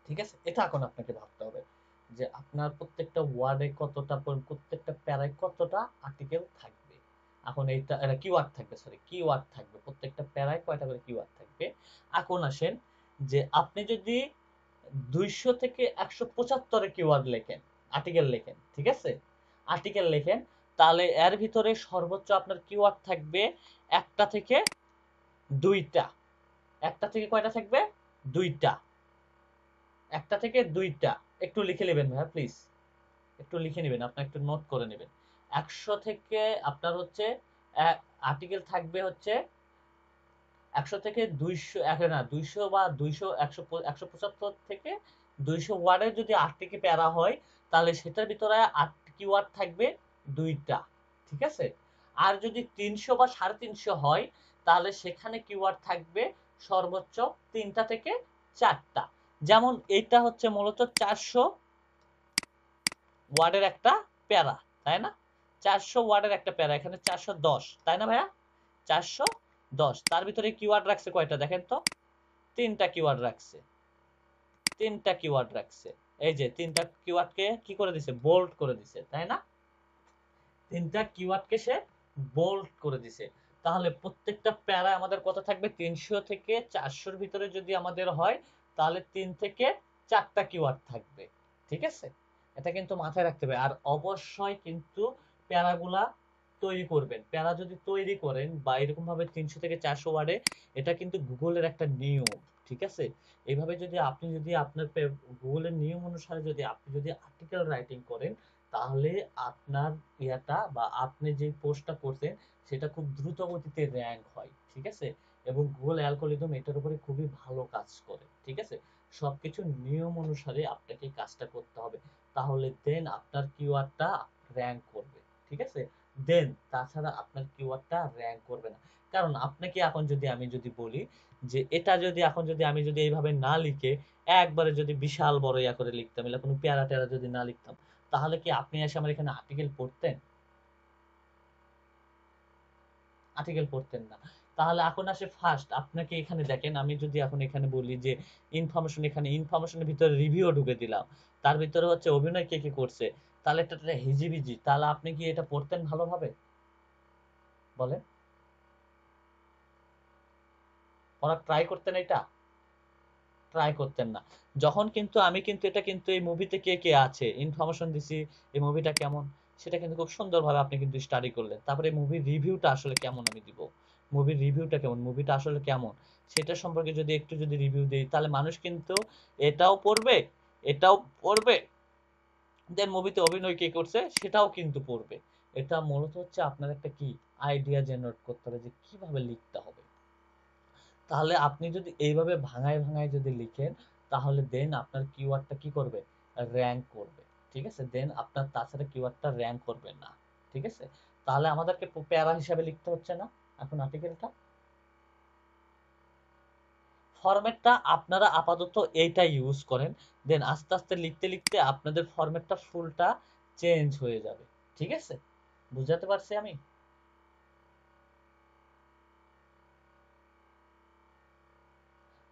ঠিক আছে। এটা এখন আপনাকে ভাবতে হবে যে আপনার প্রত্যেকটা ওয়ার্ডে কতটা, প্রত্যেকটা প্যারায় কতটা আর্টিকেল থাকবে। এখন এইটা এটা কিওয়ার্ড থাকবে, সরি কিওয়ার্ড থাকবে, প্রত্যেকটা প্যারায় কয়টা করে কিওয়ার্ড থাকবে। এখন আসেন যে আপনি যদি 200 থেকে 175 কিওয়ার্ড লেখেন, আর্টিকেল লেখেন, ঠিক আছে, আর্টিকেল লেখেন, তাহলে এর ভিতরে সর্বোচ্চ আপনার কিওয়ার্ড থাকবে একটা থেকে দুইটা। একটা থেকে কয়টা থাকবে, দুইটা, একটা থেকে দুইটা। একটু লিখে নেবেন ভাইয়া প্লিজ, একটু লিখে নেবেন, আপনার একটু নোট করে নেবেন। 100 থেকে আপনার হচ্ছে আর্টিকেল থাকবে হচ্ছে 100 থেকে 200, না 200 বা 200, 100, 175 থেকে 200 ওয়ার্ডের যদি 8টি প্যারা হয়, তাহলে সেটার ভিতরে 8 কিওয়ার্ড থাকবে 2টা, ঠিক আছে। আর যদি 300 বা 350 হয়, তাহলে সেখানে কিওয়ার্ড থাকবে সর্বোচ্চ 3টা থেকে 4টা। যেমন এটা হচ্ছে মূলত 400 ওয়ার্ডের একটা প্যারা, তাই না? 400 ওয়ার্ডের একটা প্যারা, এখানে 410, তাই না ভাইয়া? 410, তার ভিতরে কিওয়ার্ড রাখছে কয়টা দেখেন তো? 3টা কিওয়ার্ড রাখছে, 3টা কিওয়ার্ড রাখছে। এই যে 3টা কিওয়ার্ডকে কি করে দিছে? বোল্ড করে দিছে, তাই না? 3টা কিওয়ার্ডকে সে বোল্ড করে দিছে। তাহলে প্রত্যেকটা প্যারা আমাদের কত থাকবে? 300 থেকে 400-র ভিতরে যদি আমাদের হয়, তাহলে 3 থেকে 4টা কিওয়ার্ড থাকবে, ঠিক আছে। এটা কিন্তু মাথায় রাখতে হবে। আর অবশ্যই কিন্তু প্যারাগুলা তৈরি করবেন। প্যারা যদি তৈরি করেন বা এরকম ভাবে 300 থেকে 400 ওয়ার্ডে, এটা কিন্তু গুগলের একটা নিয়ম, ঠিক আছে। এইভাবে যদি আপনি যদি আপনার গুগলের নিয়ম অনুসারে যদি আপনি যদি আর্টিকেল রাইটিং করেন, তাহলে আপনার ইয়াটা বা আপনি যে পোস্টটা করছেন সেটা খুব দ্রুত গতিতে র‍্যাঙ্ক হয়, ঠিক আছে। এবং গুগল অ্যালগরিদম এটার উপরে খুবই ভালো কাজ করে, ঠিক আছে। সবকিছু নিয়ম অনুসারে আপনাকে কাজটা করতে হবে, তাহলে দেন আপনার কিওয়ার্ডটা র‍্যাঙ্ক করবে, ঠিক আছে। দেন তাছাড়া আপনার কিওয়ার্ডটা র‍্যাঙ্ক করবে না। কারণ আপনাকে এখন যদি আমি যদি বলি যে এটা যদি এখন যদি আমি যদি এইভাবে না লিখে একবারে যদি বিশাল বড় ইয়া করে লিখতাম, এটা কোনো প্যারা ট্যারা যদি না লিখতাম, তাহলে কি আপনি এসে আমার এখানে আর্টিকেল পড়তেন? আর্টিকেল পড়তেন না। তাহলে এখন আসে ফার্স্ট আপনাকে এখানে দেখেন, আমি যদি এখন এখানে বলি যে ইনফরমেশন, এখানে ইনফরমেশনের ভিতরে রিভিউ ঢুকে দিলাম, তার ভিতরে হচ্ছে অভিনয় কে কে করছে, তাহলে এটা হিজিবিজি, তাহলে আপনি কি এটা পড়তেন ভালোভাবে? বলেন, পড়ার ট্রাই করতেন এটা? ট্রাই করতেন না। যখন কিন্তু আমি কিন্তু এটা কিন্তু এই মুভিতে কে কে আছে ইনফরমেশন দিছি, এই মুভিটা কেমন, সেটা কিন্তু খুব সুন্দরভাবে আপনি কিন্তু স্টাডি করলেন। তারপরে মুভির রিভিউটা আসলে কেমন আমি দিব, মুভির রিভিউটা কেমন, মুভিটা আসলে কেমন, সেটা সম্পর্কে যদি একটু যদি রিভিউ দেই, তাহলে মানুষ কিন্তু এটাও পড়বে, এটাও পড়বে, দেন মুভিতে অভিনয় কে করছে সেটাও কিন্তু পড়বে। এটা মূলত হচ্ছে আপনার একটা কি আইডিয়া জেনারেট করতে হবে যে কিভাবে লিখতে হবে। তাহলে আপনি যদি এইভাবে ভাঙায় ভাঙায় যদি লিখেন, তাহলে দেন আপনার কিওয়ার্ডটা কি করবে? র‍্যাঙ্ক করবে, ঠিক আছে। দেন আপনার তাছাড়া কিওয়ার্ডটা র‍্যাঙ্ক করবে না, ঠিক আছে। তাহলে আমাদেরকে প্যারা হিসাবে লিখতে হচ্ছে না এখন আর্টিকেলটা। ফরম্যাটটা আপনারা আপাতত এইটা ইউজ করেন, দেন আস্তে আস্তে লিখতে লিখতে আপনাদের ফরম্যাটটা ফুলটা চেঞ্জ হয়ে যাবে, ঠিক আছে। বুঝাতে পারছি আমি?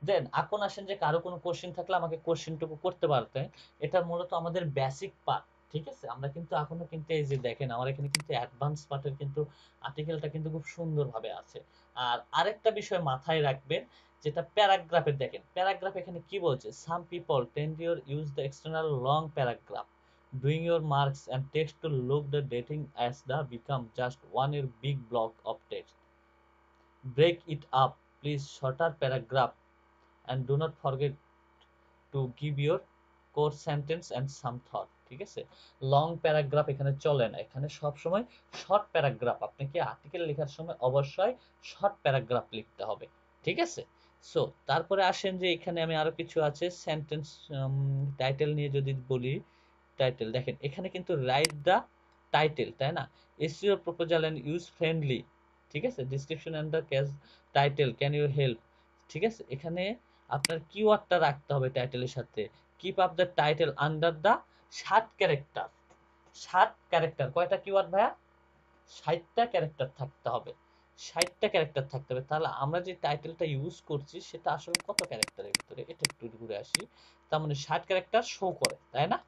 দেন এখন আসেন যে কারো কোনো কোশ্চেন থাকলে আমাকে কোশ্চেনটুকু করতে পারতেন। এটা মূলত আমাদের বেসিক পার্ট, ঠিক আছে। আমরা কিন্তু এখনো কিন্তু এই যে দেখেন আমার এখানে কিন্তু অ্যাডভান্স পার্টের কিন্তু আর্টিকেলটা কিন্তু খুব সুন্দরভাবে আছে। আর আরেকটা বিষয় মাথায় রাখবেন, যেটা প্যারাগ্রাফের দেখেন, প্যারাগ্রাফ এখানে কি বলছে? Some people tend your use the external long paragraph doing your marks and text to look the dating as the become just one your big block of text. Break it up, please shorter paragraph and do not forget to give your core sentence and some thought, ঠিক আছে। Long paragraph এখানে চলে না, এখানে সব সময় short paragraph, আপনাকে article লেখার সময় অবশ্যই শর্ট প্যারাগ্রাফ লিখতে হবে, ঠিক আছে। সো তারপরে আসেন যে এখানে আমি আরো কিছু আছে সেন্টেন্স টাইটেল নিয়ে যদি বলি, টাইটেল দেখেন এখানে কিন্তু রাইট দা টাইটেল, তাই না। SEO proposal and use friendly, ঠিক আছে। Description and the catch title can you help, ঠিক আছে। এখানে আপনার কিওয়ার্ডটা রাখতে হবে টাইটেলের সাথে। Keep up the title under the 60 character. 60 character, কয়টা কিওয়ার্ড ভাইয়া? 60টা ক্যারেক্টার থাকতে হবে, 60টা ক্যারেক্টার থাকতে হবে। তাহলে আমরা যে টাইটেলটা ইউজ করছি সেটা আসলে কত ক্যারেক্টারের ভিতরে, এটা একটু ঘুরে আসি। তার মানে 60 ক্যারেক্টার শো করে, তাই না।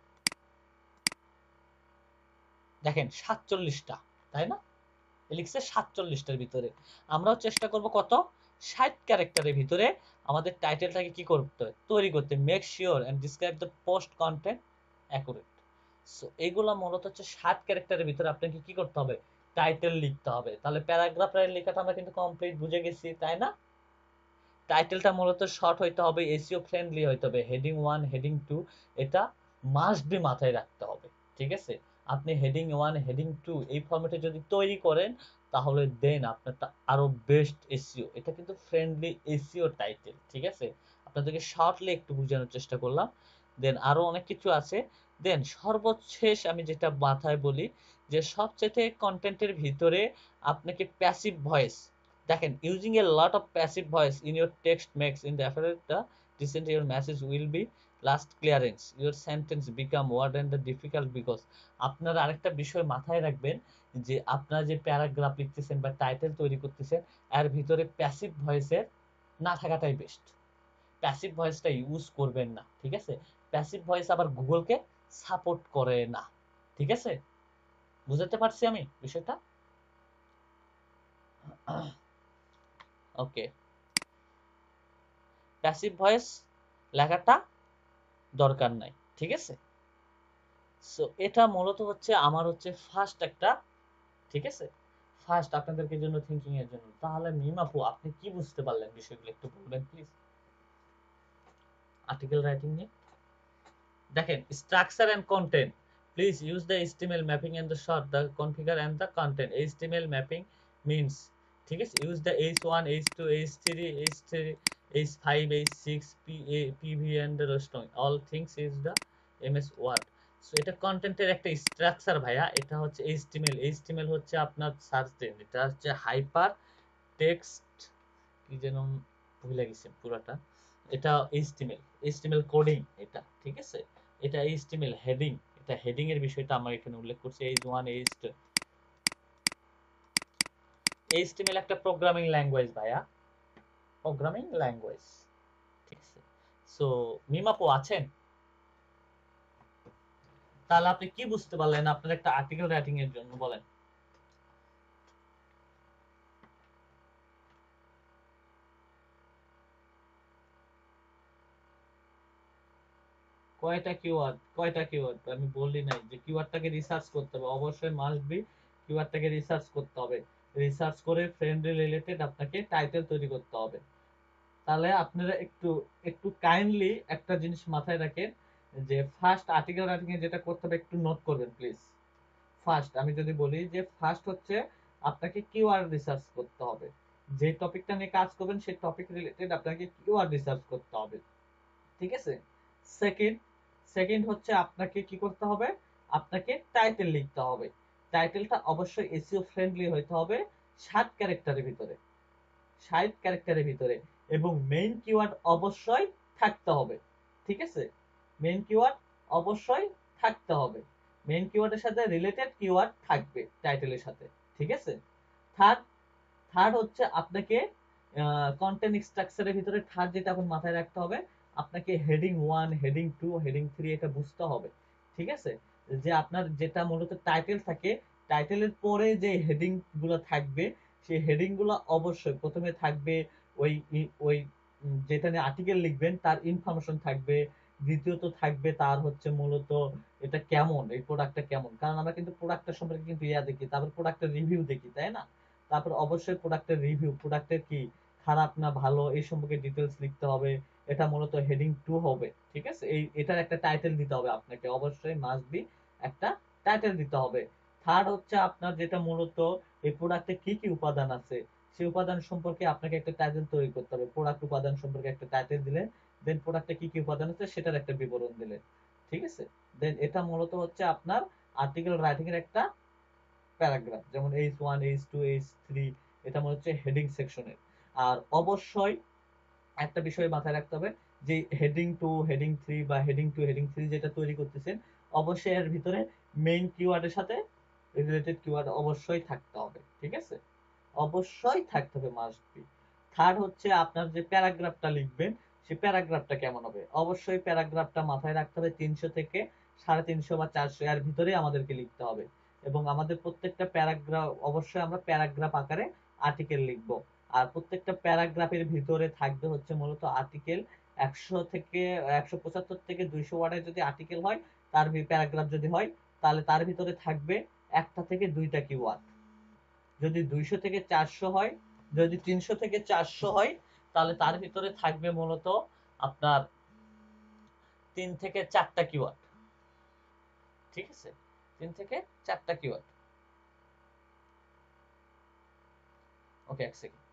দেখেন 47টা, তাই না। লিখছে 47টার ভিতরে। আমরাও চেষ্টা করব কত? 60 ক্যারেক্টারের ভিতরে আমাদের টাইটেলটাকে কি করতে হয়? তৈরি করতে। Make sure and describe the post content accurate. So এগুলা মূলত হচ্ছে 60 ক্যারেক্টারের ভিতরে আপনাকে কি করতে হবে? টাইটেল লিখতে হবে। তাহলে প্যারাগ্রাফের লেখাটা আমরা কিন্তু কমপ্লিট বুঝে গেছি, তাই না। টাইটেলটা মূলত শর্ট হইতে হবে, এসইও ফ্রেন্ডলি হইতে হবে। হেডিং 1, হেডিং 2 এটা মাস্ট বি মাথায় রাখতে হবে, ঠিক আছে। আপনি হেডিং 1 হেডিং 2 এই ফরম্যাটে যদি তৈরি করেন, তাহলে দেন আপনারটা আরো বেস্ট এসইও। এটা কিন্তু ফ্রেন্ডলি এসইও টাইটেল, ঠিক আছে? আপনাদেরকে শর্টলি একটু বোঝানোর চেষ্টা করলাম। দেন আরো অনেক কিছু আছে। দেন সর্বশেষ আমি যেটা মাথায় বলি, যে সবচেয়ে কন্টেন্টের ভিতরে আপনাকে প্যাসিভ ভয়েস, দেখেন, using a lot of passive voice in your text makes in the effort the descent your message will be last clearance your sentence become word and the difficult because. আপনারা আরেকটা বিষয় মাথায় রাখবেন, যে আপনারা যে paragraph লিখতেছেন বা টাইটেল তৈরি করতেছেন, এর ভিতরে প্যাসিভ ভয়েসের না থাকাটাই বেস্ট। প্যাসিভ ভয়েসটা ইউজ করবেন না, ঠিক আছে? প্যাসিভ ভয়েস আবার গুগলকে সাপোর্ট করে না, ঠিক আছে? বুঝাতে পারছি আমি বিষয়টা? ওকে, প্যাসিভ ভয়েস লেখাটা দরকার নাই, ঠিক আছে? সো এটা মূলত হচ্ছে আমার হচ্ছে ফার্স্ট একটা, ঠিক আছে, ফার্স্ট আপনাদেরকে জন্য থিঙ্কিং এর জন্য। তাহলে মিম আপু, আপনি কি বুঝতে পারলেন বিষয়গুলো একটু বলবেন প্লিজ, আর্টিকেল রাইটিং নিয়ে? দেখেন, structure and content, please use the HTML mapping and the short the configure and the content. HTML mapping means, ঠিক আছে, use the h1 h2 h3 h3 h5 h6 pv and the rest of all things is the ms word। So এটা কন্টেন্টের একটা structure ভাইয়া। এটা হচ্ছে HTML. HTML হচ্ছে আপনার সার্চ দেন, এটা হচ্ছে হাইপার টেক্সট, কি যেন ভুলে গেছি পুরাটা। এটা এইচটিএমএল, এইচটিএমএল কোডিং এটা, ঠিক আছে? এটা এইচটিএমএল হেডিং, এটা হেডিং এর বিষয়টা আমরা এখানে উল্লেখ করছি। h1 h2। এইচটিএমএল একটা প্রোগ্রামিং ল্যাঙ্গুয়েজ ভাইয়া, প্রোগ্রামিং ল্যাঙ্গুয়েজ, ঠিক আছে? সো মিমাপো আছেন? তাহলে আপনি কি বুঝতে পারলেন আপনার একটা আর্টিকেল রাইটিং এর জন্য, বলেন? কয়টা কিওয়ার্ড আমি বললি নাই যে কিওয়ার্ডটাকে রিসার্চ করতে হবে, অবশ্যই মাস্ট বি কিওয়ার্ডটাকে রিসার্চ করতে হবে। রিসার্চ করে ফ্রেন্ডলি রিলেটেড আপনাকে টাইটেল তৈরি করতে হবে। তাহলে আপনারা একটু একটু কাইন্ডলি একটা জিনিস মাথায় রাখেন, যে ফার্স্ট আর্টিকেল রাইটিং এ যেটা করতে হবে একটু নোট করবেন প্লিজ। ফার্স্ট আমি যদি বলি যে ফার্স্ট হচ্ছে আপনাকে কিওয়ার্ড রিসার্চ করতে হবে। যে টপিকটা নিয়ে কাজ করবেন সেই টপিক রিলেটেড আপনাকে কিওয়ার্ড রিসার্চ করতে হবে, ঠিক আছে? সেকেন্ড সেকেন্ড হচ্ছে আপনাকে কি করতে হবে, আপনাকে টাইটেল লিখতে হবে। টাইটেলটা অবশ্যই এসইও ফ্রেন্ডলি হইতে হবে, 7 ক্যারেক্টারের ভিতরে, 60 ক্যারেক্টারের ভিতরে, এবং মেইন কিওয়ার্ড অবশ্যই থাকতে হবে, ঠিক আছে? মেইন কিওয়ার্ড অবশ্যই থাকতে হবে। মেইন কিওয়ার্ডের সাথে রিলেটেড কিওয়ার্ড থাকবে টাইটেলের সাথে, ঠিক আছে? থার্ড থার্ড হচ্ছে আপনাকে কন্টেন্ট স্ট্রাকচারের ভিতরে থার্ড যেটা এখন মাথায় রাখতে হবে, আপনাকে হেডিং 1 হেডিং 2 হেডিং 3 এটা বুঝতে হবে, ঠিক আছে? যে আপনার যেটা মূলত টাইটেল থাকে, টাইটেলের পরে যে হেডিং গুলো থাকবে, সেই হেডিং গুলো অবশ্যই প্রথমে থাকবে ওই ওই যেটা নিয়ে আর্টিকেল লিখবেন তার ইনফরমেশন থাকবে। দ্বিতীয়ত থাকবে তার হচ্ছে মূলত এটা কেমন, এই প্রোডাক্টটা কেমন, কারণ আমরা কিন্তু প্রোডাক্টের সম্পর্কে কিন্তু দেখি, তারপর প্রোডাক্টের রিভিউ দেখি, তাই না? তারপর অবশ্যই প্রোডাক্টের রিভিউ, প্রোডাক্টের কি খারাপ না ভালো এই সম্পর্কে ডিটেলস লিখতে হবে। এটা মূলত হেডিং 2 হবে, ঠিক আছে? এটার একটা টাইটেল দিতে হবে আপনাকে, অবশ্যই মাস্ট বি একটা টাইটেল দিতে হবে। থার্ড হচ্ছে আপনার যেটা মূলত এই প্রোডাক্টে কি কি উপাদান আছে, সেই উপাদান সম্পর্কে আপনাকে একটা টাইটেল তৈরি করতে হবে। প্রোডাক্ট উপাদান সম্পর্কে একটা টাইটেল দিলেন, দেন প্রোডাক্টে কি কি উপাদান আছে সেটার একটা বিবরণ দিলেন, ঠিক আছে? দেন এটা মূলত হচ্ছে আপনার আর্টিকেল রাইটিং এর একটা প্যারাগ্রাফ, যেমন h1 h2 h3, এটা মনে হচ্ছে হেডিং সেকশনের। আর অবশ্যই একটা বিষয় মাথায় রাখতে হবে, যে হেডিং 2 হেডিং 3 বা হেডিং 2 হেডিং 3 যেটা তৈরি করতেছেন, অবশ্যই এর ভিতরে মেইন কিওয়ার্ডের সাথে রিলেটেড কিওয়ার্ড অবশ্যই থাকতে হবে, ঠিক আছে? অবশ্যই থাকতে হবে, মাস্ট বি। থার্ড হচ্ছে আপনার যে প্যারাগ্রাফটা লিখবেন, সেই প্যারাগ্রাফটা কেমন হবে, অবশ্যই প্যারাগ্রাফটা মাথায় রাখতে হবে 300 থেকে 350 বা 400 এর ভিতরে আমাদেরকে লিখতে হবে। এবং আমাদের প্রত্যেকটা প্যারাগ্রাফ অবশ্যই আমরা প্যারাগ্রাফ আকারে আর্টিকেল লিখব। আর প্রত্যেকটা প্যারাগ্রাফের ভিতরে থাকবে হচ্ছে মূলত আর্টিকেল 100 থেকে 175 থেকে 200 ওয়ার্ডের যদি আর্টিকেল হয়, তার প্যারাগ্রাফ যদি হয়, তাহলে তার ভিতরে থাকবে একটা থেকে দুইটা কিওয়ার্ড। যদি 200 থেকে 400 হয়, যদি 300 থেকে 400 হয়, তাহলে তার ভিতরে থাকবে মূলত আপনার 3 থেকে 4টা কিওয়ার্ড, ঠিক আছে? 3 থেকে 4টা কিওয়ার্ড। ওকে, এক সেকেন্ড।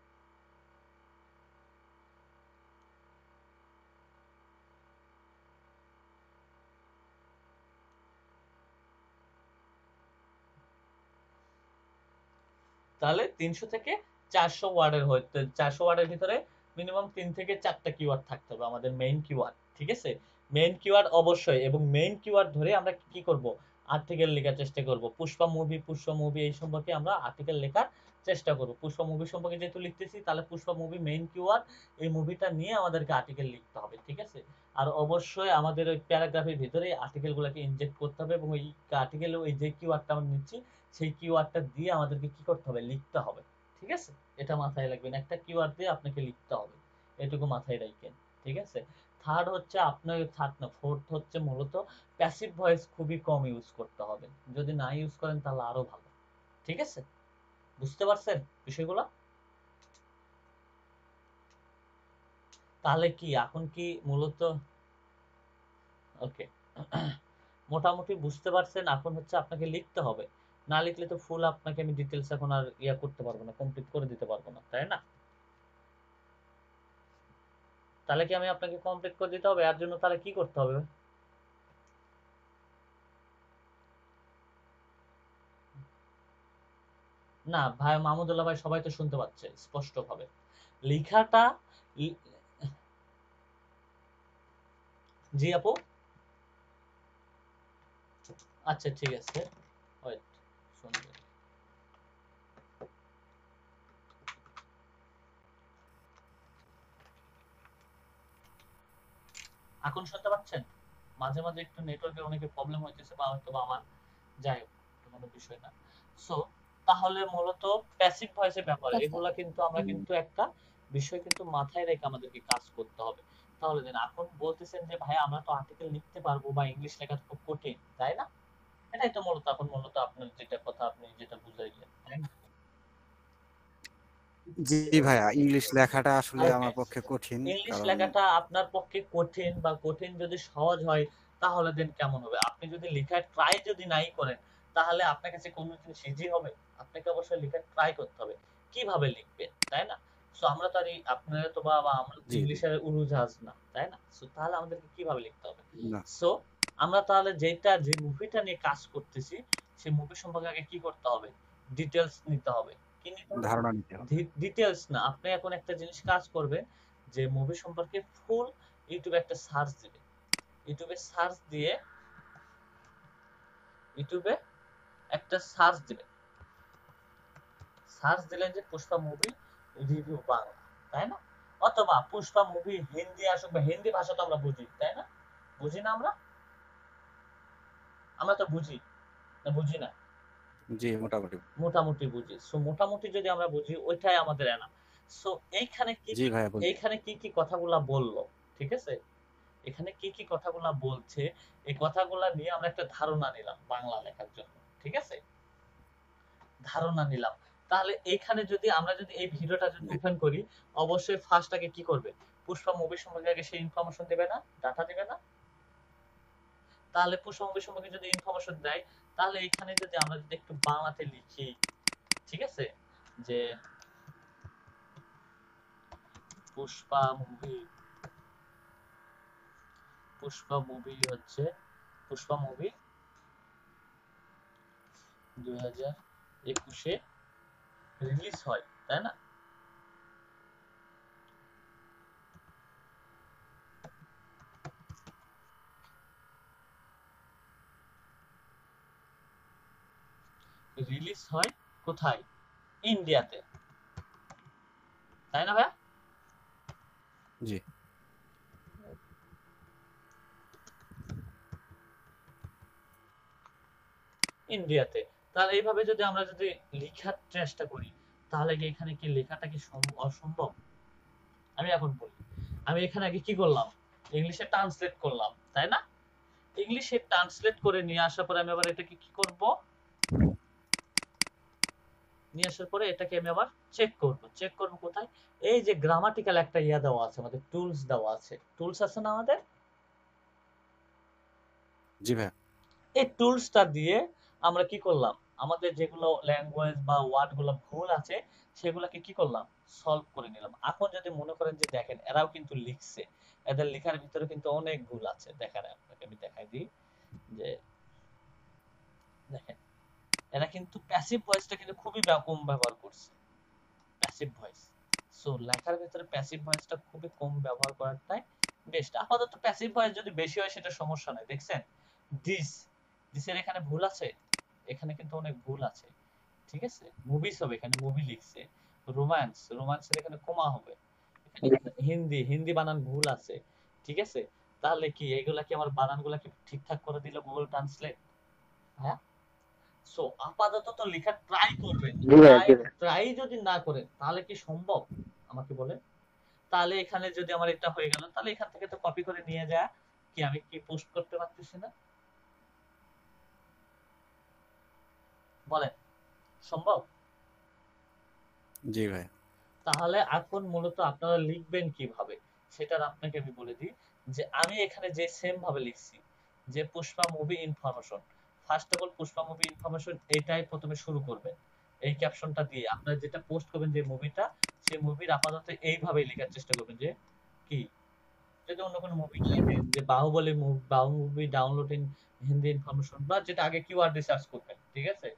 তাহলে 300 থেকে 400 ওয়ার্ডের হইতে 400 ওয়ার্ডের ভিতরে মিনিমাম 3 থেকে 4টা কিওয়ার্ড থাকতে হবে আমাদের মেইন কিওয়ার্ড, ঠিক আছে? মেইন কিওয়ার্ড অবশ্যই, এবং মেইন কিওয়ার্ড ধরে আমরা কি করব, আর্টিকেল লেখার চেষ্টা করব। পুষ্পা মুভি এই সম্পর্কে আমরা আর্টিকেল লেখার চেষ্টা করব। পুষ্পা মুভি সম্পর্কে যেহেতু লিখতেছি, তাহলে পুষ্পা মুভি মেইন কিওয়ার্ড, এই মুভিটা নিয়ে আমাদেরকে আর্টিকেল লিখতে হবে, ঠিক আছে? আর অবশ্যই আমাদের ওই প্যারাগ্রাফের ভিতরে আর্টিকেলগুলোকে ইনজেক্ট করতে হবে, এবং ওই আর্টিকেলে ওই যে কিওয়ার্ডটা আমরা নিচ্ছি সেই কিওয়ার্ডটা দিয়ে আমাদেরকে কি করতে হবে, লিখতে হবে, ঠিক আছে? এটা মাথায় রাখবেন, একটা কিওয়ার্ড দিয়ে আপনাকে লিখতে হবে, এটুকু মাথায় রাখবেন, ঠিক আছে? থার্ড হচ্ছে আপনার, থার্ড না, ফোর্থ হচ্ছে মূলত প্যাসিভ ভয়েস খুবই কম ইউজ করতে হবে। যদি না ইউজ করেন তাহলে আরো ভালো, ঠিক আছে? বুঝতে পারছেন বিষয়গুলো? তাহলে কি এখন কি মূলত, ওকে, মোটামুটি বুঝতে পারছেন? এখন হচ্ছে আপনাকে লিখতে হবে, না লিখলে তো ফুল আপনাকে আমি ডিটেলস এখন আর ইয়া করতে পারবো না, কমপ্লিট করে দিতে পারবো না, তাই না? তাহলে কি আমি আপনাকে কমপ্লিট করে দিতে হবে? এর জন্য তাহলে কি করতে হবে? না ভাই, মাহমুদুল্লাহ ভাই, সবাই তো শুনতে পাচ্ছে স্পষ্ট ভাবে লেখাটা। ই- জি আপু, আচ্ছা ঠিক আছে, ওয়েট, শুনবে। এখন শুনতে পাচ্ছেন? মাঝে মাঝে একটু নেটওয়ার্কের অনেকে প্রবলেম হইতেছে, বা হয়তো বা আমার, যাই হোক, কোনো বিষয় না। সো তাহলে মূলত প্যাসিভ ভয়েসের ব্যাপার এগুলা কিন্তু আমরা কিন্তু একটা বিষয় কিন্তু মাথায় রেখে আমাদেরকে কাজ করতে হবে। তাহলে দেন এখন বলতেছেন যে ভাই আমরা তো আর্টিকেল লিখতে পারবো বা ইংলিশ লেখা খুব কঠিন, তাই না? এটাই তো মূলত এখন মূলত আপনার যেটা কথা আপনি যেটা বুঝাইলেন, তাই না? জি ভাইয়া, ইংলিশ লেখাটা আসলে ওকে, আমার পক্ষে কঠিন, ইংলিশ কারণ লেখাটা আপনার পক্ষে কঠিন, বা কঠিন যদি সহজ হয় তাহলে দেন কেমন হবে? আপনি যদি লেখার ট্রাই যদি নাই করেন তাহলে আপনার কাছে কোন জিনিস ইজি হবে? আপনাকে অবশ্যই লেখার ট্রাই করতে হবে, কিভাবে লিখবেন, তাই না? সো আমরা তো আর আপনারা তো বা আমরা তো জি জি ইংলিশের উড়োজাহাজ না, তাই না? সো তাহলে আমাদেরকে কিভাবে লিখতে হবে? না, সো আমরা তাহলে যে মুভিটা নিয়ে কাজ করতেছি সেই মুভি সম্পর্কে আগে কি করতে হবে, ডিটেলস নিতে হবে। কি নিতে হবে? ধারণা নিতে হবে। ডিটেলস না, আপনি এখন একটা জিনিস কাজ করবেন, যে মুভি সম্পর্কে ফুল ইউটিউবে একটা সার্চ দিবে, ইউটিউবে সার্চ দিয়ে, ইউটিউবে একটা সার্চ দিবে, সার্চ দিলেন যে পুষ্পা মুভি রিভিউ বাংলা, তাই না? অথবা পুষ্পা মুভি হিন্দি আসুক, বা হিন্দি ভাষা তো আমরা বুঝি, তাই না? বুঝি না আমরা? আমরা তো বুঝি, না বুঝি না? জি মোটামুটি। মোটামুটি বুঝি। সো মোটামুটি যদি আমরা বুঝি ওইটাই আমাদের এনাফ। সো এইখানে কি জি কি, ভাইয়া বুঝি। এইখানে কি কি কথাগুলা বললো, ঠিক আছে? এখানে কি কি কথাগুলা বলছে, এই কথাগুলা নিয়ে আমরা একটা ধারণা নিলাম বাংলা লেখার জন্য, ঠিক আছে? ধারণা নিলাম। তাহলে এইখানে যদি আমরা যদি এই ভিডিওটা যদি জি ওপেন করি, অবশ্যই ফার্স্ট আগে কি করবে, পুষ্পা মুভি সম্পর্কে আগে সেই ইনফরমেশন দেবে না, ডাটা দেবে না? তাহলে পুষ্পা মুভি সম্পর্কে যদি ইনফরমেশন দেয়, তাহলে এখানে যদি আমরা যদি একটু বাংলাতে লিখি, ঠিক আছে, যে পুষ্পা মুভি, পুষ্পা মুভি হচ্ছে, পুষ্পা মুভি 2021-এ রিলিজ হয়, তাই না? রিলিজ হয় কোথায়? ইন্ডিয়াতে, তাই না ভাইয়া? জি ইন্ডিয়াতে। তাহলে এইভাবে যদি আমরা যদি লেখার চেষ্টা করি, তাহলে কি এখানে কি লেখাটা কি অসম্ভব? আমি এখন বলি, আমি এখানে আগে কি করলাম, ইংলিশে ট্রান্সলেট করলাম, তাই না? ইংলিশে ট্রান্সলেট করে নিয়ে আসার পরে আমি আবার এটাকে কি করব, নিয়ে আসার পরে এটাকে আমি আবার চেক করব। চেক করব কোথায়? এই যে গ্রামাটিক্যাল একটা ইয়া দেওয়া আছে, আমাদের টুলস দেওয়া আছে, টুলস আছে না আমাদের? জি ভাইয়া। এই টুলসটা দিয়ে আমরা কি করলাম, আমাদের যেগুলো ল্যাঙ্গুয়েজ বা ওয়ার্ড গুলো ভুল আছে সেগুলোকে কি করলাম, সলভ করে নিলাম। এখন যদি মনে করেন যে দেখেন এরাও কিন্তু লিখছে, এদের লেখার ভিতরে কিন্তু অনেক ভুল আছে। দেখেন আপনাকে আমি দেখাই দিই যে দেখেন এরা কিন্তু প্যাসিভ ভয়েসটা কিন্তু খুবই কম ব্যবহার করছে, প্যাসিভ ভয়েস। সো লেখার ভিতরে প্যাসিভ ভয়েসটা খুবই কম ব্যবহার করাটাই বেস্ট। আপাতত প্যাসিভ ভয়েস যদি বেশি হয় সেটা সমস্যা নাই। দেখছেন দিস, দিসের এখানে ভুল আছে, এখানে কিন্তু অনেক ভুল আছে, ঠিক আছে। মুভিস হবে, এখানে মুভি লিখছে। রোম্যান্স, রোম্যান্সের এখানে কমা হবে। এখানে হিন্দি, হিন্দি বানান ভুল আছে, ঠিক আছে। তাহলে কি এগুলা কি আমার বানানগুলা কি ঠিকঠাক করে দিল গুগল ট্রান্সলেট? হ্যাঁ। সো আপাতত তো লেখা ট্রাই করবেন। জি ভাইয়া, ট্রাই জি ভাইয়া। ট্রাই যদি না করেন তাহলে কি সম্ভব আমাকে বলেন? তাহলে এখানে যদি আমার এটা হয়ে গেল, তাহলে এখান থেকে তো কপি করে নিয়ে যায় কি আমি কি পোস্ট করতে পারতেছি না? বলেন সম্ভব? জি ভাই। তাহলে এখন মূলত আপনারা লিখবেন কিভাবে সেটার আপনাকে আমি বলে দিই। যে আমি এখানে যে সেম ভাবে লিখছি যে Pushpa movie information, first of all Pushpa movie information এটাই প্রথমে শুরু করবেন। এই ক্যাপশনটা দিয়ে আপনারা যেটা পোস্ট করবেন যে মুভিটা, সেই মুভির আপাতত এইভাবেই লেখার চেষ্টা করবেন যে কি, যদি অন্য কোনো মুভি লেখেন যে Baahubali movie download in Hindi information, বা যেটা আগে কিওয়ার্ড রিসার্চ করবেন, ঠিক আছে।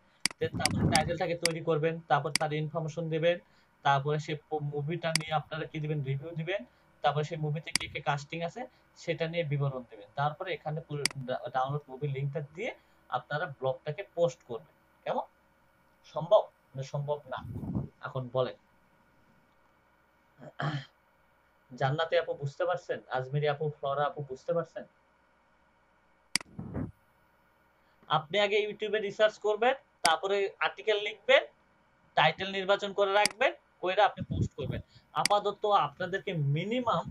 তারপর টাইটেলটাকে তৈরি করবেন, তারপর তার ইনফরমেশন দিবেন, তারপরে সেই মুভিটা নিয়ে আপনারা কি দিবেন, রিভিউ দিবেন, তারপরে সেই মুভিতে কি কি কাস্টিং আছে সেটা নিয়ে বিবরণ দিবেন। তারপরে এখানে ডাউনলোড মুভি লিংকটা দিয়ে আপনারা ব্লগটাকে পোস্ট করবেন। কেমন? সম্ভব না সম্ভব না? এখন বলেন। জান্নাতি আপু বুঝতে পারছেন? আজমেরি আপু, ফ্লোরা আপু বুঝতে পারছেন? আপনি আগে ইউটিউবে রিসার্চ করবেন, তারপরে আর্টিকেল লিখবেন, টাইটেল নির্বাচন করে রাখবেন, কইরা আপনি পোস্ট করবেন। আপাতত আপনাদেরকে মিনিমাম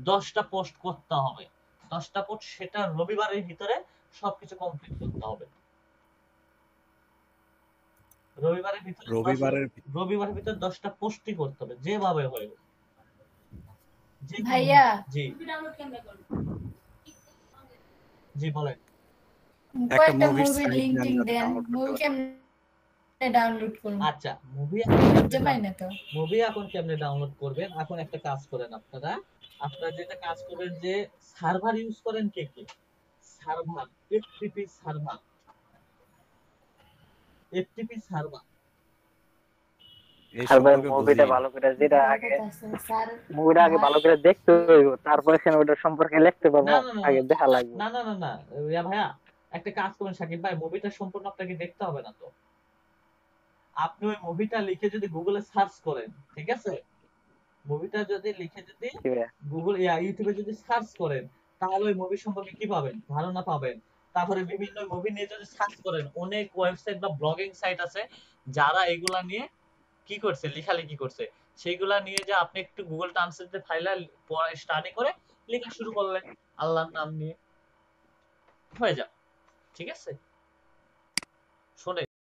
10টা পোস্ট করতে হবে। 10টা পোস্ট, সেটা রবিবারের ভিতরে সবকিছু কমপ্লিট করতে হবে। রবিবারের ভিতরে রবিবারের রবিবারের ভিতরে 10টা পোস্টই করতে হবে যেভাবে হয়। ভাইয়া জি জি বলেন। একটা কয়েকটা মুভির মুভির সাইট লিংক দেন টিং যাতে দেন, ডাউনলোড করতে মুভি পারি। কেমনে ডাউনলোড করব? আচ্ছা মুভি বুঝতে পারি না তো। মুভি এখন কেমনে ডাউনলোড করবেন? এখন একটা কাজ করেন আপনারা, আপনারা যেটা কাজ করবেন যে সার্ভার ইউজ করেন কে কে? Server, FTP server, FTP server. এই আর ভাই সম্পর্কে মুভিটা বুঝি না। ভালো করে যেটা আগে, কথা আছে স্যার। মুভিটা আগে ভালো করে দেখতে হইব, তারপরে সেখানে ওটা সম্পর্কে লিখতে পারবো। না না না আগে দেখা লাগবে। না না না না রিয়া ভাইয়া, একটা কাজ করুন সাকিব ভাই, মুভিটা সম্পূর্ণ আপনাকে দেখতে হবে না তো। আপনি ওই মুভিটা লিখে যদি গুগলে সার্চ করেন, ঠিক আছে, মুভিটা যদি লিখে যদি জি ভাইয়া। গুগল ইউটিউবে যদি সার্চ করেন, তাহলে ওই মুভি সম্পর্কে কি পাবেন, ধারণা পাবেন। তারপরে বিভিন্ন মুভি নিয়ে যদি সার্চ করেন, অনেক ওয়েবসাইট বা ব্লগিং সাইট আছে যারা এগুলা নিয়ে কি করছে, লেখালেখি করছে। সেইগুলা নিয়ে যে আপনি একটু গুগল ট্রান্সলেটে ফাইলে স্টাডি করে লেখা শুরু করলেন আল্লাহর নাম নিয়ে, হয়ে যাবে, ঠিক আছে। শোনেন